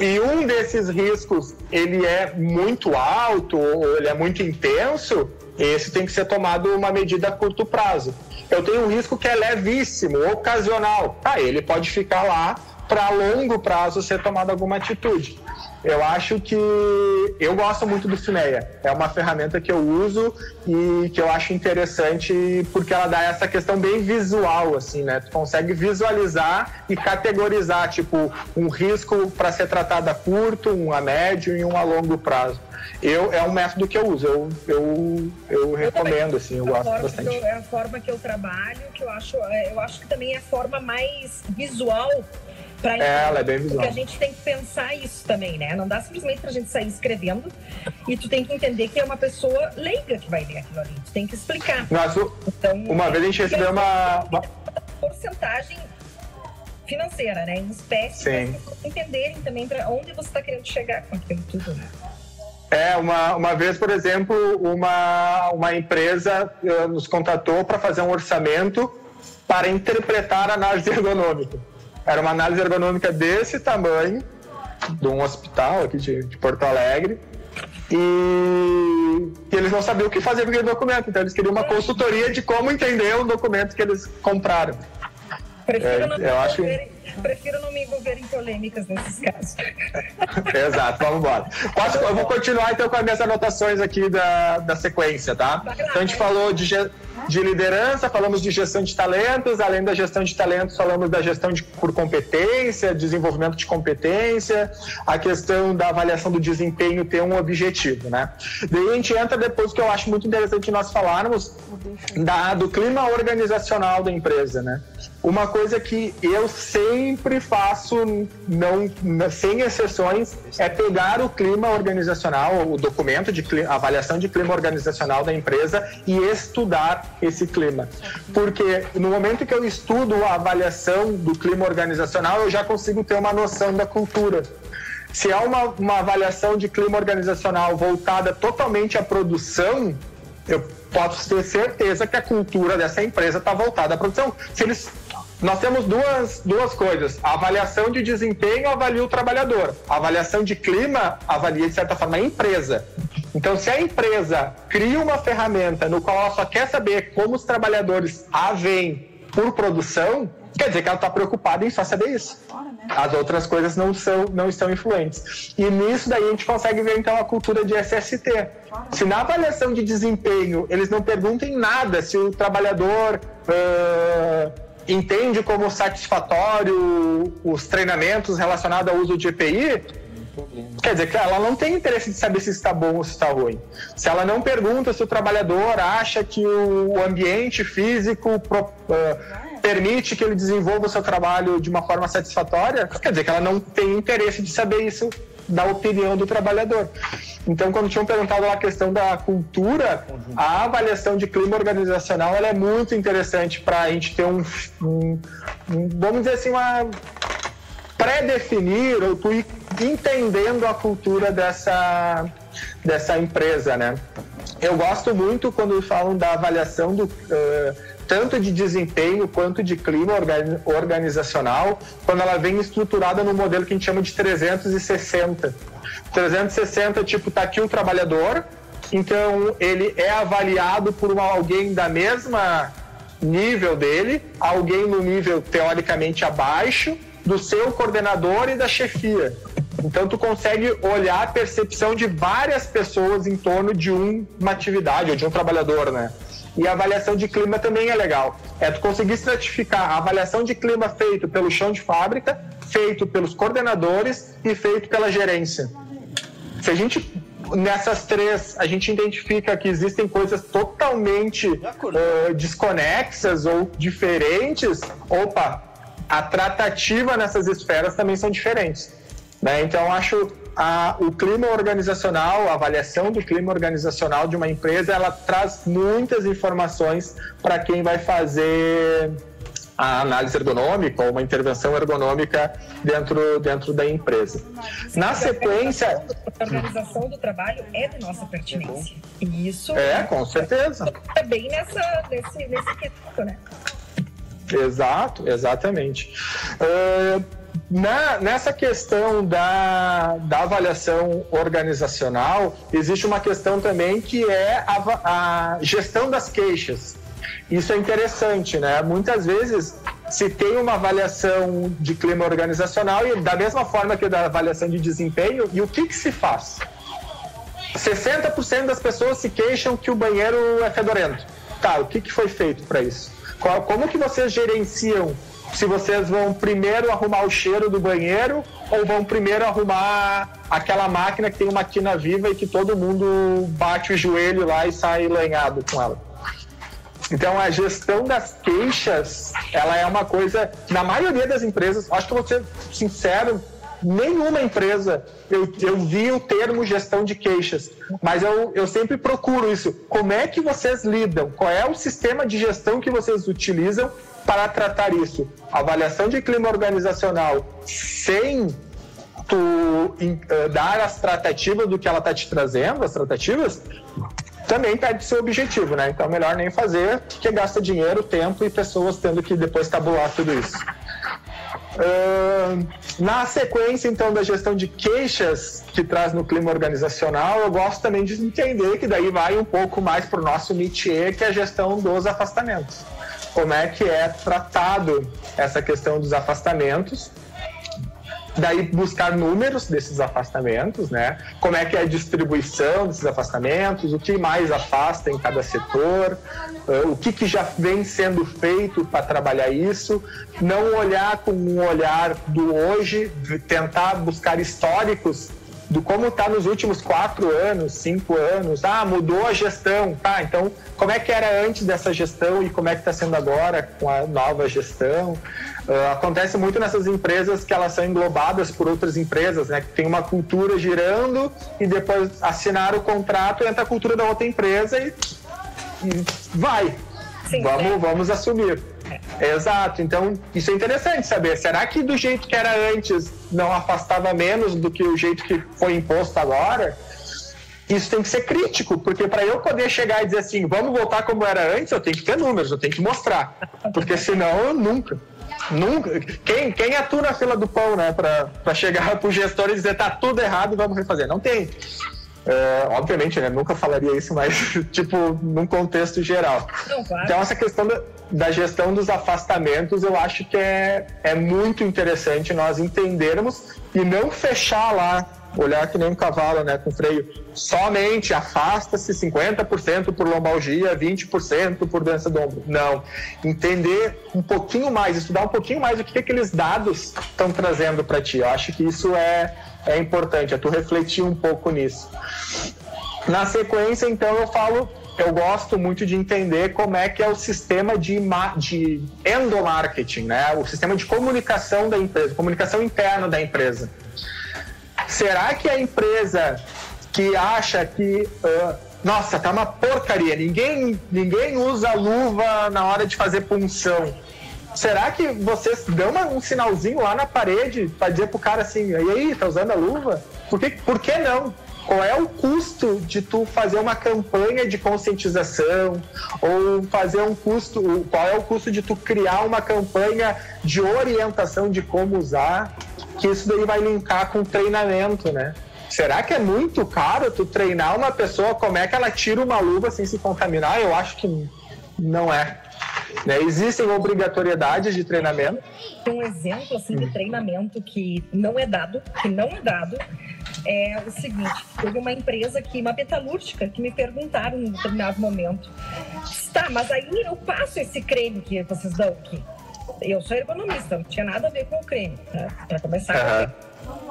e um desses riscos ele é muito alto ou ele é muito intenso, esse tem que ser tomado uma medida a curto prazo. Eu tenho um risco que é levíssimo, ocasional. Ele pode ficar lá para longo prazo ser tomada alguma atitude. Eu acho que... Eu gosto muito do FIMEA. É uma ferramenta que eu uso e que eu acho interessante porque ela dá essa questão bem visual, assim, né? Tu consegue visualizar e categorizar, tipo, um risco para ser tratado a curto, um a médio e um a longo prazo. É um método que eu uso, eu recomendo, assim, eu gosto bastante. É a forma que eu trabalho, que eu acho que também é a forma mais visual para ela é bem visual. Porque a gente tem que pensar isso também, né? Não dá simplesmente pra gente sair escrevendo e tu tem que entender que é uma pessoa leiga que vai ler aquilo ali, tu tem que explicar. Então, uma vez a gente recebeu uma porcentagem financeira, né? Em espécie, para vocês entenderem também para onde você está querendo chegar com aquilo tudo, né? Uma vez, por exemplo, uma empresa nos contatou para fazer um orçamento para interpretar a análise ergonômica. Era uma análise ergonômica desse tamanho, de um hospital aqui de Porto Alegre, e eles não sabiam o que fazer com aquele documento, então eles queriam uma consultoria de como entender o documento que eles compraram. Prefiro não me envolver em polêmicas nesses casos. Exato, vamos embora. Eu vou continuar então com as minhas anotações aqui da sequência, tá? Então a gente falou de liderança, falamos de gestão de talentos, além da gestão de talentos, falamos da gestão por competência, desenvolvimento de competência, a questão da avaliação do desempenho ter um objetivo, né? Daí a gente entra depois, que eu acho muito interessante nós falarmos do clima organizacional da empresa, né? Uma coisa que eu sempre faço, sem exceções, é pegar o clima organizacional, o documento de avaliação de clima organizacional da empresa e estudar esse clima. Porque no momento que eu estudo a avaliação do clima organizacional, eu já consigo ter uma noção da cultura. Se é uma avaliação de clima organizacional voltada totalmente à produção, eu posso ter certeza que a cultura dessa empresa está voltada à produção. Nós temos duas coisas. A avaliação de desempenho avalia o trabalhador. A avaliação de clima avalia, de certa forma, a empresa. Então, se a empresa cria uma ferramenta no qual ela só quer saber como os trabalhadores a veem por produção, quer dizer que ela está preocupada em só saber isso. As outras coisas não estão influentes. E nisso daí a gente consegue ver, então, a cultura de SST. Se na avaliação de desempenho eles não perguntem nada se o trabalhador... entende como satisfatório os treinamentos relacionados ao uso de EPI, quer dizer que ela não tem interesse de saber se está bom ou se está ruim. Se ela não pergunta se o trabalhador acha que o ambiente físico permite que ele desenvolva o seu trabalho de uma forma satisfatória, quer dizer que ela não tem interesse de saber isso da opinião do trabalhador. Então, quando tinham perguntado lá a questão da cultura, a avaliação de clima organizacional ela é muito interessante para a gente ter vamos dizer assim, uma pré-definir ou tu ir entendendo a cultura dessa empresa, né? Eu gosto muito quando falam da avaliação tanto de desempenho quanto de clima organizacional, quando ela vem estruturada no modelo que a gente chama de 360. 360, tipo, tá aqui o trabalhador, então ele é avaliado por alguém da mesma nível dele, alguém no nível teoricamente abaixo do seu coordenador e da chefia. Então tu consegue olhar a percepção de várias pessoas em torno de uma atividade ou de um trabalhador, né? E a avaliação de clima também é legal. Tu conseguir estratificar a avaliação de clima feito pelo chão de fábrica, feito pelos coordenadores e feito pela gerência. Se a gente, nessas três, a gente identifica que existem coisas totalmente desconexas ou diferentes, a tratativa nessas esferas também são diferentes. Né? Então, acho o clima organizacional, a avaliação do clima organizacional de uma empresa, ela traz muitas informações para quem vai fazer a análise ergonômica ou uma intervenção ergonômica dentro da empresa. Na sequência... A organização do trabalho é de nossa pertinência. E isso... com certeza. É bem nesse quesito, né? Exato, exatamente. Nessa questão da avaliação organizacional, existe uma questão também que é a gestão das queixas. Isso é interessante, né? Muitas vezes se tem uma avaliação de clima organizacional e da mesma forma que da avaliação de desempenho, e o que se faz? 60% das pessoas se queixam que o banheiro é fedorento. Tá, o que foi feito para isso? Como que vocês gerenciam? Se vocês vão primeiro arrumar o cheiro do banheiro ou vão primeiro arrumar aquela máquina que tem uma quina viva e que todo mundo bate o joelho lá e sai lanhado com ela. Então, a gestão das queixas, ela é uma coisa, na maioria das empresas, acho que eu vou ser sincero, nenhuma empresa eu vi o termo gestão de queixas, mas eu sempre procuro isso. Como é que vocês lidam? Qual é o sistema de gestão que vocês utilizam para tratar isso? Avaliação de clima organizacional sem tu dar as tratativas do que ela está te trazendo, as tratativas, também perde seu objetivo, né? Então, melhor nem fazer, porque gasta dinheiro, tempo e pessoas tendo que depois tabular tudo isso. Na sequência, então, da gestão de queixas que traz no clima organizacional, eu gosto também de entender que daí vai um pouco mais para o nosso métier, que é a gestão dos afastamentos. Como é que é tratado essa questão dos afastamentos, daí buscar números desses afastamentos, né? Como é que é a distribuição desses afastamentos, o que mais afasta em cada setor, o que já vem sendo feito para trabalhar isso, não olhar com um olhar do hoje, tentar buscar históricos do como está nos últimos 4 anos, 5 anos. Mudou a gestão, então como é que era antes dessa gestão e como é que está sendo agora com a nova gestão. Acontece muito nessas empresas que elas são englobadas por outras empresas, né? Que tem uma cultura girando e depois assinar o contrato, entra a cultura da outra empresa e vai. Sim, vamos assumir. Exato, então isso é interessante saber. Será que do jeito que era antes não afastava menos do que o jeito que foi imposto agora? Isso tem que ser crítico, porque para eu poder chegar e dizer assim, vamos voltar como era antes, eu tenho que ter números, eu tenho que mostrar, porque senão eu nunca. Quem atua na fila do pão, né, para chegar para o gestor e dizer tá tudo errado, vamos refazer? Não tem. Obviamente, né, nunca falaria isso, mas tipo num contexto geral. Então essa questão da gestão dos afastamentos, eu acho que é muito interessante nós entendermos e não fechar lá, olhar que nem um cavalo, né, com freio, somente afasta-se 50% por lombalgia, 20% por doença do ombro. Não. Entender um pouquinho mais, estudar um pouquinho mais o que aqueles dados estão trazendo para ti. Eu acho que isso é importante, tu refletir um pouco nisso. Na sequência, então, eu falo eu gosto muito de entender como é que é o sistema de endomarketing, né? O sistema de comunicação da empresa, comunicação interna da empresa. Será que a empresa que acha que, nossa, tá uma porcaria, ninguém usa luva na hora de fazer punção, será que vocês dão um sinalzinho lá na parede para dizer pro cara assim, e aí, tá usando a luva? Por que não? Qual é o custo de tu fazer uma campanha de conscientização ou qual é o custo de tu criar uma campanha de orientação de como usar, que isso daí vai linkar com treinamento, né? Será que é muito caro tu treinar uma pessoa como é que ela tira uma luva sem se contaminar? Eu acho que não é. Né? Existem obrigatoriedades de treinamento. Um exemplo assim, de treinamento que não é dado, é o seguinte: teve uma empresa aqui, uma metalúrgica, que me perguntaram em um determinado momento: tá, mas aí eu passo esse creme que vocês dão aqui. Eu sou ergonomista, não tinha nada a ver com o creme, né? Para começar,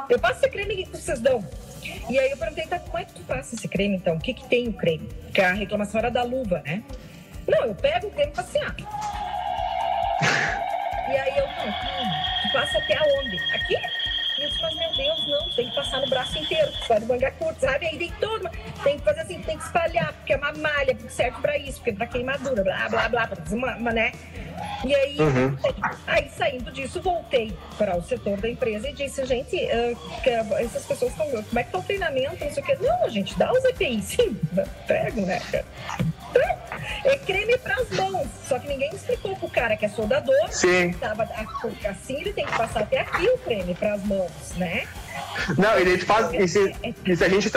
eu passo esse creme que vocês dão. E aí eu perguntei, tá, como é que tu passa esse creme então? O que que tem o creme? Porque a reclamação era da luva, né? Não, eu pego o creme e faço assim, E aí eu, não, tu passa até aonde? Aqui? E eu disse, mas meu Deus, não, tem que passar no braço inteiro, só de manga curta, sabe? Aí tem todo, tem que fazer assim, tem que espalhar, porque é uma malha, porque serve pra isso, porque é pra queimadura, blá, blá, blá, pra fazer uma, né? E aí, aí saindo disso, voltei para o setor da empresa e disse, gente, essas pessoas estão, como é que tá o treinamento, não sei o quê. Não, a gente dá os EPI, sim, pego, né, cara? É creme para as mãos, só que ninguém explicou pro cara que é soldador. Sim. Tava assim, ele tem que passar até aqui o creme para as mãos, né? Não, ele faz. E se a gente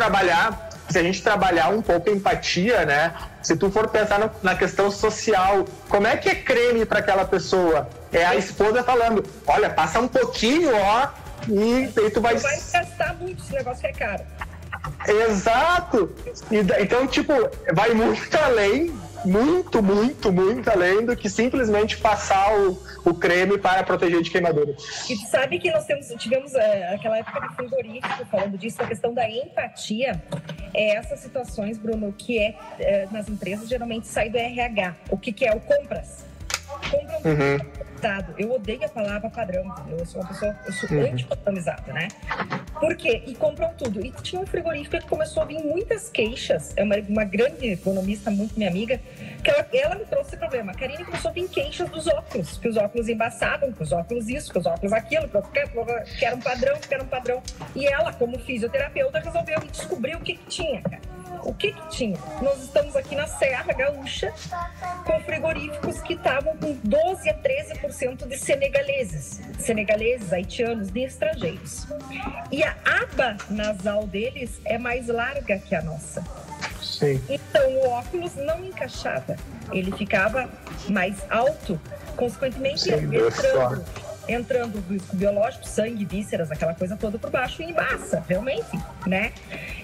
trabalhar um pouco a empatia, né? Se tu for pensar na questão social, como é que é creme para aquela pessoa? É a esposa falando, olha, passa um pouquinho, e tu vai. Tu vai gastar muito, esse negócio que é caro. Exato! Então, tipo, vai muito além, muito além do que simplesmente passar o creme para proteger de queimadura. E tu sabe que nós tivemos aquela época de frigorífico falando disso, a questão da empatia. Essas situações, Bruno, que nas empresas geralmente sai do RH. O que é o compras? Compram padronizado. Eu odeio a palavra padrão. Eu sou anti-padronizada, né? Por quê? E compram tudo. E tinha um frigorífico que começou a vir muitas queixas. É uma grande economista, muito minha amiga, que ela me trouxe esse problema. A Karine começou a vir queixas dos óculos, que os óculos embaçavam, que os óculos isso, que os óculos aquilo, que era um padrão. E ela, como fisioterapeuta, resolveu descobrir o que tinha, cara. O que tinha? Nós estamos aqui na Serra Gaúcha com frigoríficos que estavam com 12 a 13% de senegaleses, haitianos, de estrangeiros. E a aba nasal deles é mais larga que a nossa. Sim. Então o óculos não encaixava, ele ficava mais alto, consequentemente entrando do risco biológico, sangue, vísceras, aquela coisa toda por baixo e embaça, realmente, né?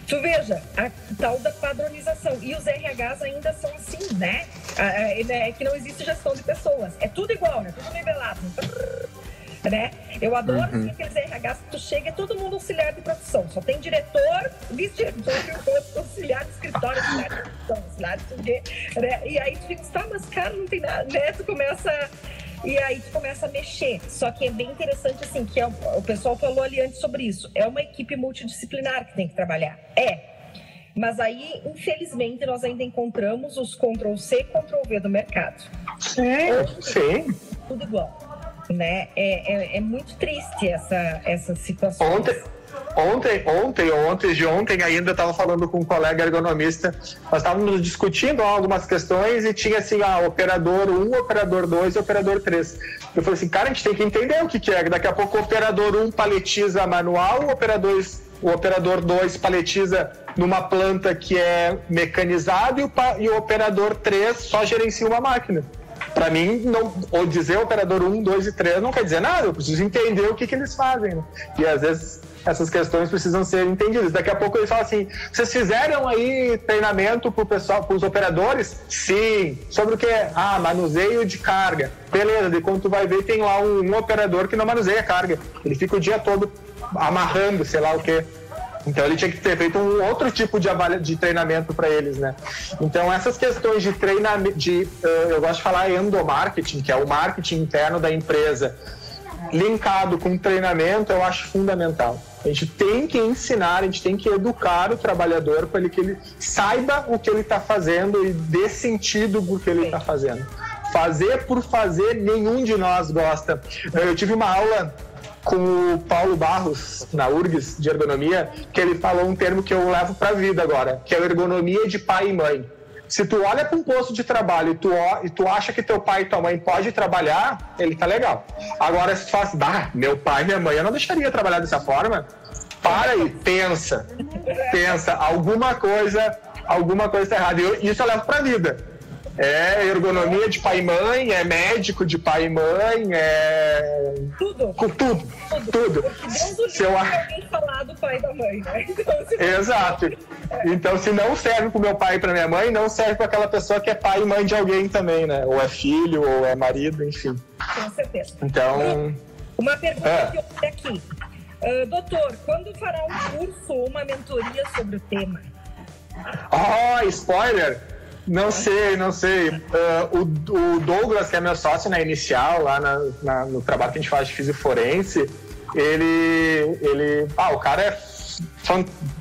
Tu veja, a tal da padronização. E os RHs ainda são assim, né? É que não existe gestão de pessoas. É tudo igual, né? Tudo nivelado. Né? Eu adoro assim, aqueles RHs que tu chega, é todo mundo auxiliar de produção. Só tem diretor, vice-diretor, auxiliar de escritório, auxiliar de produção, auxiliar de quê, né? E aí tu fica, tá, mas cara, não tem nada, né? Tu começa... E aí tu começa a mexer. Só que é bem interessante, assim, que o pessoal falou ali antes sobre isso. É uma equipe multidisciplinar que tem que trabalhar. Mas aí, infelizmente, nós ainda encontramos os Ctrl-C, Ctrl-V do mercado. Sim. Tudo igual, né? É muito triste essa situação. Ontem ainda estava falando com um colega ergonomista, nós estávamos discutindo algumas questões e tinha assim, operador 1, operador 2 e operador 3. Eu falei assim, cara, a gente tem que entender o que é. Daqui a pouco o operador 1 paletiza manual, o operador 2 paletiza numa planta que é mecanizada e o operador 3 só gerencia uma máquina. Para mim, ou dizer operador 1, 2 e 3 não quer dizer nada, eu preciso entender o que eles fazem. Né? E às vezes essas questões precisam ser entendidas. Daqui a pouco eles falam assim, vocês fizeram aí treinamento para o pessoal, para os operadores? Sim. Sobre o que? Manuseio de carga. Beleza, de quando tu vai ver, tem lá um operador que não manuseia carga. Ele fica o dia todo amarrando, sei lá o quê. Então ele tinha que ter feito um outro tipo de treinamento para eles, né? Então essas questões de treinamento, eu gosto de falar endomarketing, que é o marketing interno da empresa, linkado com treinamento, eu acho fundamental. A gente tem que ensinar, a gente tem que educar o trabalhador para que ele saiba o que ele está fazendo e dê sentido do que ele está fazendo. Fazer por fazer, nenhum de nós gosta. Eu tive uma aula com o Paulo Barros, na URGS, de ergonomia, que ele falou um termo que eu levo para a vida agora, que é a ergonomia de pai e mãe. Se tu olha para um posto de trabalho e tu acha que teu pai e tua mãe podem trabalhar, ele tá legal. Agora, se tu fala assim, meu pai e minha mãe, eu não deixaria trabalhar dessa forma, para aí, pensa, alguma coisa tá errada. E isso eu levo para a vida. É ergonomia de pai e mãe, é médico de pai e mãe, é... Tudo. Porque Deus o livre alguém falar do pai e da mãe, né? Exato. Então, se não serve pro meu pai e pra minha mãe, não serve para aquela pessoa que é pai e mãe de alguém também, né? Ou é filho, ou é marido, enfim. Com certeza. Então... Uma pergunta que eu tenho aqui. Doutor, quando fará um curso ou uma mentoria sobre o tema? Spoiler! Não sei. O Douglas, que é meu sócio na Inicial, lá no trabalho que a gente faz de fisioforense, ele o cara é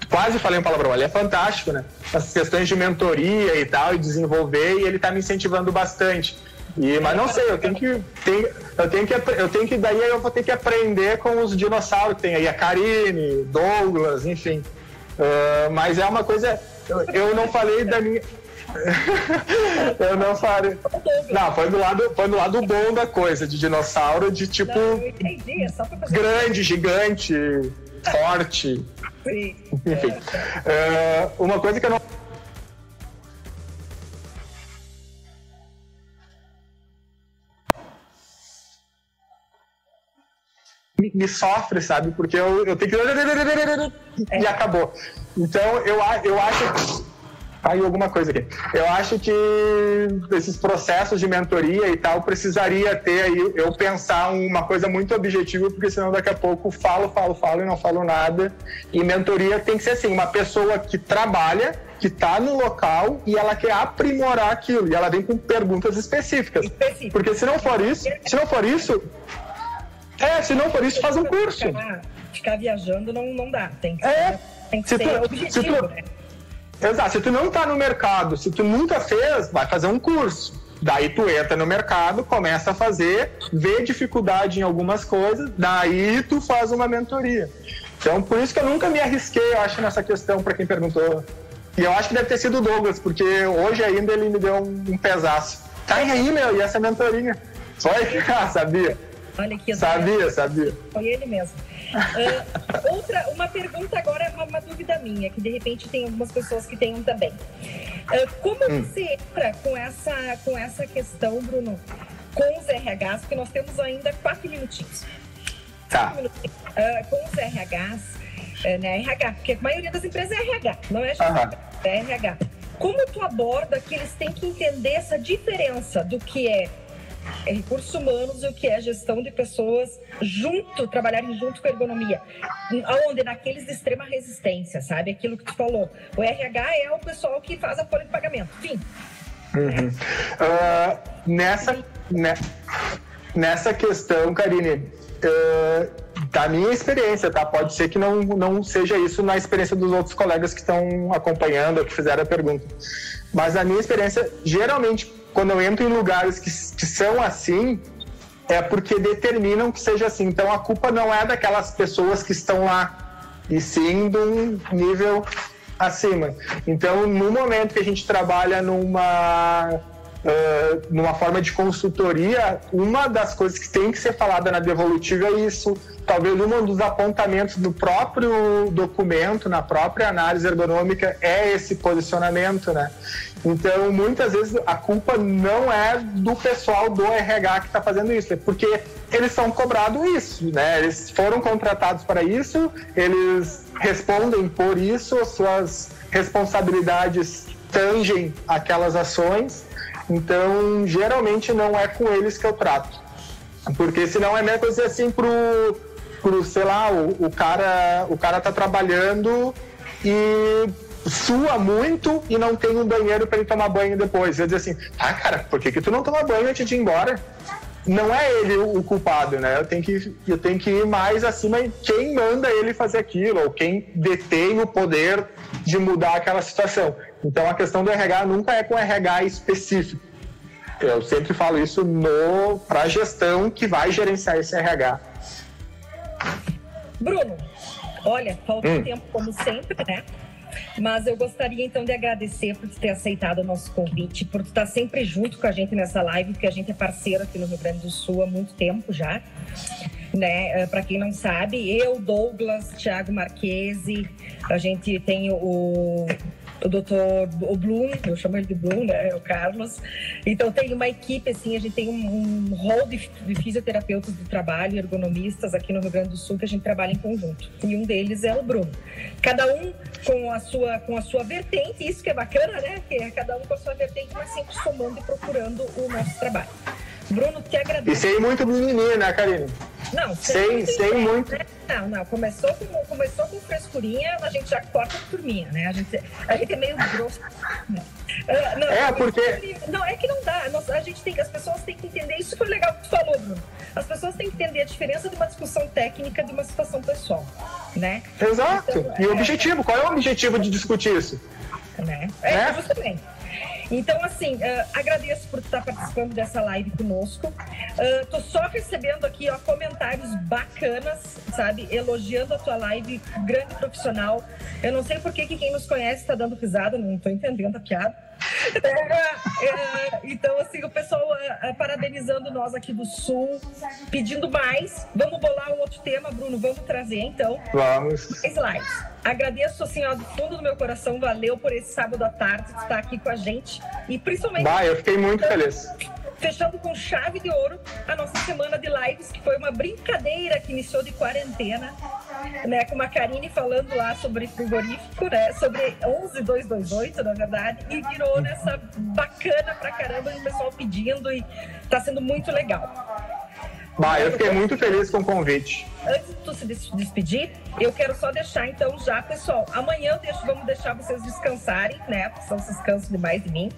quase falei um palavrão, ele é fantástico, né? As questões de mentoria e tal, e desenvolver, e ele tá me incentivando bastante. Mas não sei, daí eu vou ter que aprender com os dinossauros que tem aí, a Karine, Douglas, enfim. Mas é uma coisa, eu não falei da minha... Eu não falei. Não, foi do lado bom da coisa, de dinossauro, de tipo. Não, eu entendi, é só pra fazer grande, gigante, forte. Sim. Enfim. Uma coisa que eu não. Me sofre, sabe? Porque eu tenho que. E acabou. Então, eu acho. Caiu alguma coisa aqui. Eu acho que esses processos de mentoria e tal precisaria ter aí, eu pensar uma coisa muito objetiva, porque senão daqui a pouco falo e não falo nada. E mentoria tem que ser assim, uma pessoa que trabalha, que está no local e ela quer aprimorar aquilo. E ela vem com perguntas específicas. Porque se não for isso, faz um curso. Ficar viajando não dá. Tem que ser objetivo, né? Exato, se tu não está no mercado, se tu nunca fez, vai fazer um curso. Daí tu entra no mercado, começa a fazer, vê dificuldade em algumas coisas, daí tu faz uma mentoria. Então, por isso que eu nunca me arrisquei, eu acho, nessa questão, para quem perguntou. E eu acho que deve ter sido o Douglas, porque hoje ainda ele me deu um pesaço. Tá, e aí, e essa mentorinha? Foi? Sabia. Olha aqui, sabia. Foi ele mesmo. Uma pergunta agora, uma dúvida minha, que de repente tem algumas pessoas que tenham também. Como você entra com essa questão, Bruno, com os RHs, porque nós temos ainda 4 minutinhos. Tá. Com os RHs, né, RH, porque a maioria das empresas é RH, não é é RH. Como tu aborda que eles têm que entender essa diferença do que é recursos humanos e o que é gestão de pessoas trabalharem junto com a ergonomia, onde naqueles de extrema resistência, sabe? Aquilo que tu falou. O RH é o pessoal que faz a folha de pagamento. Enfim. Nessa questão, Karine, da minha experiência, tá? Pode ser que não seja isso na experiência dos outros colegas que estão acompanhando ou que fizeram a pergunta. Mas a minha experiência, geralmente, quando eu entro em lugares que são assim, é porque determinam que seja assim. Então, a culpa não é daquelas pessoas que estão lá, e sim de um nível acima. Então, no momento que a gente trabalha numa forma de consultoria, uma das coisas que tem que ser falada na devolutiva é isso. Talvez um dos apontamentos do próprio documento, na própria análise ergonômica, é esse posicionamento, né? Então, muitas vezes, a culpa não é do pessoal do RH que está fazendo isso, é porque eles são cobrados isso, né? Eles foram contratados para isso, eles respondem por isso, as suas responsabilidades tangem aquelas ações. Então, geralmente não é com eles que eu trato. Porque senão é a mesma coisa assim sei lá, o cara tá trabalhando e sua muito e não tem um banheiro para ele tomar banho depois. Eu dizer assim, cara, por que tu não toma banho antes de ir embora? Não é ele o culpado, né? Eu tenho que ir mais acima em quem manda ele fazer aquilo, ou quem detém o poder de mudar aquela situação. Então a questão do RH nunca é com RH específico. Eu sempre falo isso para a gestão que vai gerenciar esse RH. Bruno, olha, falta tempo como sempre, né? Mas eu gostaria então de agradecer por ter aceitado o nosso convite, por estar sempre junto com a gente nessa live, porque a gente é parceiro aqui no Rio Grande do Sul há muito tempo já, né? Para quem não sabe, eu, Douglas, Thiago Marchese, a gente tem o doutor Blum, eu chamo ele de Blum, né? O Carlos. Então tem uma equipe, assim, a gente tem um hall de fisioterapeutas do trabalho, ergonomistas aqui no Rio Grande do Sul, que a gente trabalha em conjunto. E um deles é o Bruno. Cada um com a sua vertente, isso que é bacana, né? Que é cada um com a sua vertente, mas sempre somando e procurando o nosso trabalho. Bruno, te agradeço. E sem muito menininho, né, Karine? Não, sem muito. Né? Não. Começou com frescurinha, a gente já corta a turminha, né? A gente é meio grosso. Né? Porque... Não, é que não dá. As pessoas têm que entender. Isso foi legal que tu falou, Bruno. As pessoas têm que entender a diferença de uma discussão técnica de uma situação pessoal, né? Exato. Então, e o objetivo? Qual é o objetivo de discutir isso? Né? Justamente. Então, assim, agradeço por estar participando dessa live conosco. Tô só recebendo aqui, comentários bacanas, sabe? Elogiando a tua live, grande profissional. Eu não sei por que quem nos conhece está dando risada, não tô entendendo a piada. Então, assim, o pessoal parabenizando nós aqui do Sul, pedindo mais. Vamos bolar um outro tema, Bruno, vamos trazer, então. Vamos. Mais lives. Agradeço, assim, do fundo do meu coração, valeu por esse sábado à tarde estar aqui com a gente. E principalmente... eu fiquei muito feliz. Fechando com chave de ouro a nossa semana de lives, que foi uma brincadeira que iniciou de quarentena, né, com a Karine falando lá sobre frigorífico, né, sobre 11228, na verdade, e virou nessa bacana pra caramba, o pessoal pedindo, e tá sendo muito legal. Eu fiquei muito feliz com o convite. Antes de tu se despedir, eu quero só deixar, então, já, pessoal, amanhã vamos deixar vocês descansarem, né, porque senão vocês cansam demais de mim,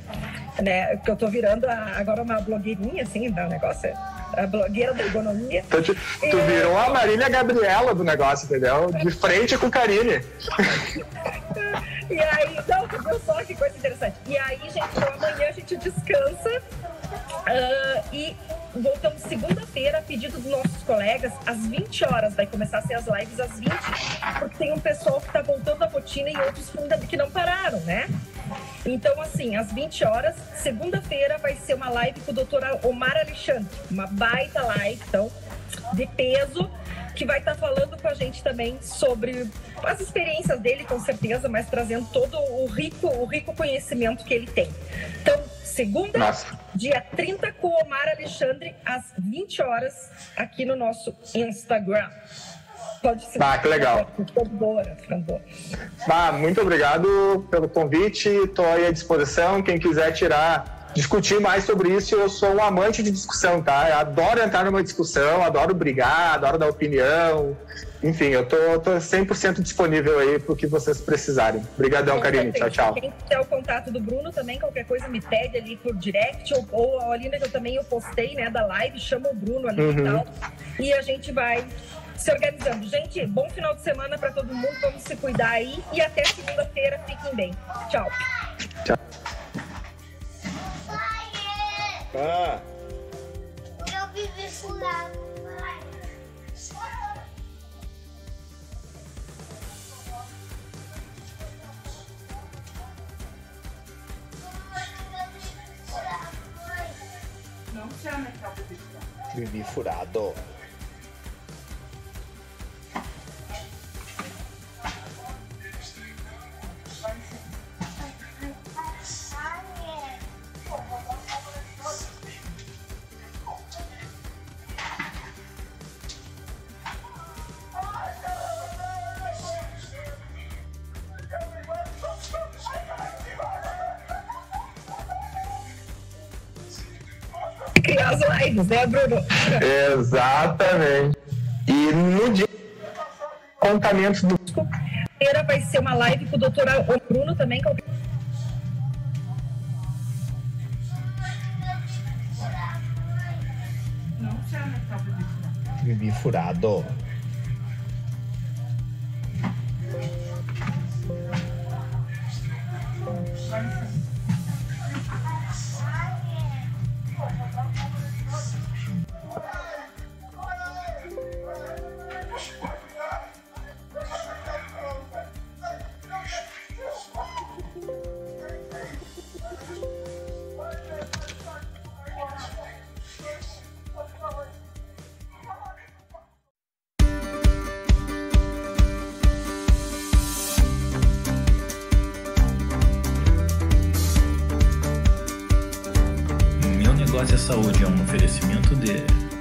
né, porque eu tô virando agora uma blogueirinha, assim, do negócio, a blogueira da ergonomia. Tu virou a Marília Gabriela do negócio, entendeu? De frente com Karine. E aí, não, viu só que coisa interessante. E aí, gente, então amanhã a gente descansa e voltamos segunda-feira, a pedido dos nossos colegas, às 20 horas. Vai começar a ser as lives às 20, porque tem um pessoal que tá voltando à rotina e outros que não pararam, né? Então, assim, às 20 horas, segunda-feira, vai ser uma live com o doutor Omar Alexandre. Uma baita live, então, de peso, que vai estar falando com a gente também sobre as experiências dele, com certeza, mas trazendo todo o rico conhecimento que ele tem. Então, segunda, dia 30, com o Omar Alexandre, às 20 horas, aqui no nosso Instagram. Pode ser. Que legal. Ficando boa. Muito obrigado pelo convite, estou aí à disposição. Quem quiser discutir mais sobre isso, eu sou um amante de discussão, tá? Eu adoro entrar numa discussão, adoro brigar, adoro dar opinião. Enfim, eu tô 100% disponível aí pro que vocês precisarem. Obrigadão, Karine. Tchau. Quem quiser o contato do Bruno também, qualquer coisa me pede ali por direct, ou a Olinda, que eu postei, né, da live, chama o Bruno ali e tal. E a gente vai se organizando. Gente, bom final de semana para todo mundo, vamos se cuidar aí e até segunda-feira, fiquem bem. Tchau. Eu vivi furado. Não chama Vivi furado. Criar as lives, né, Bruno? Exatamente. E no dia contamentos do... A primeira vai ser uma live com o doutor Bruno também. Vivi furado. Negócio é Saúde é um oferecimento de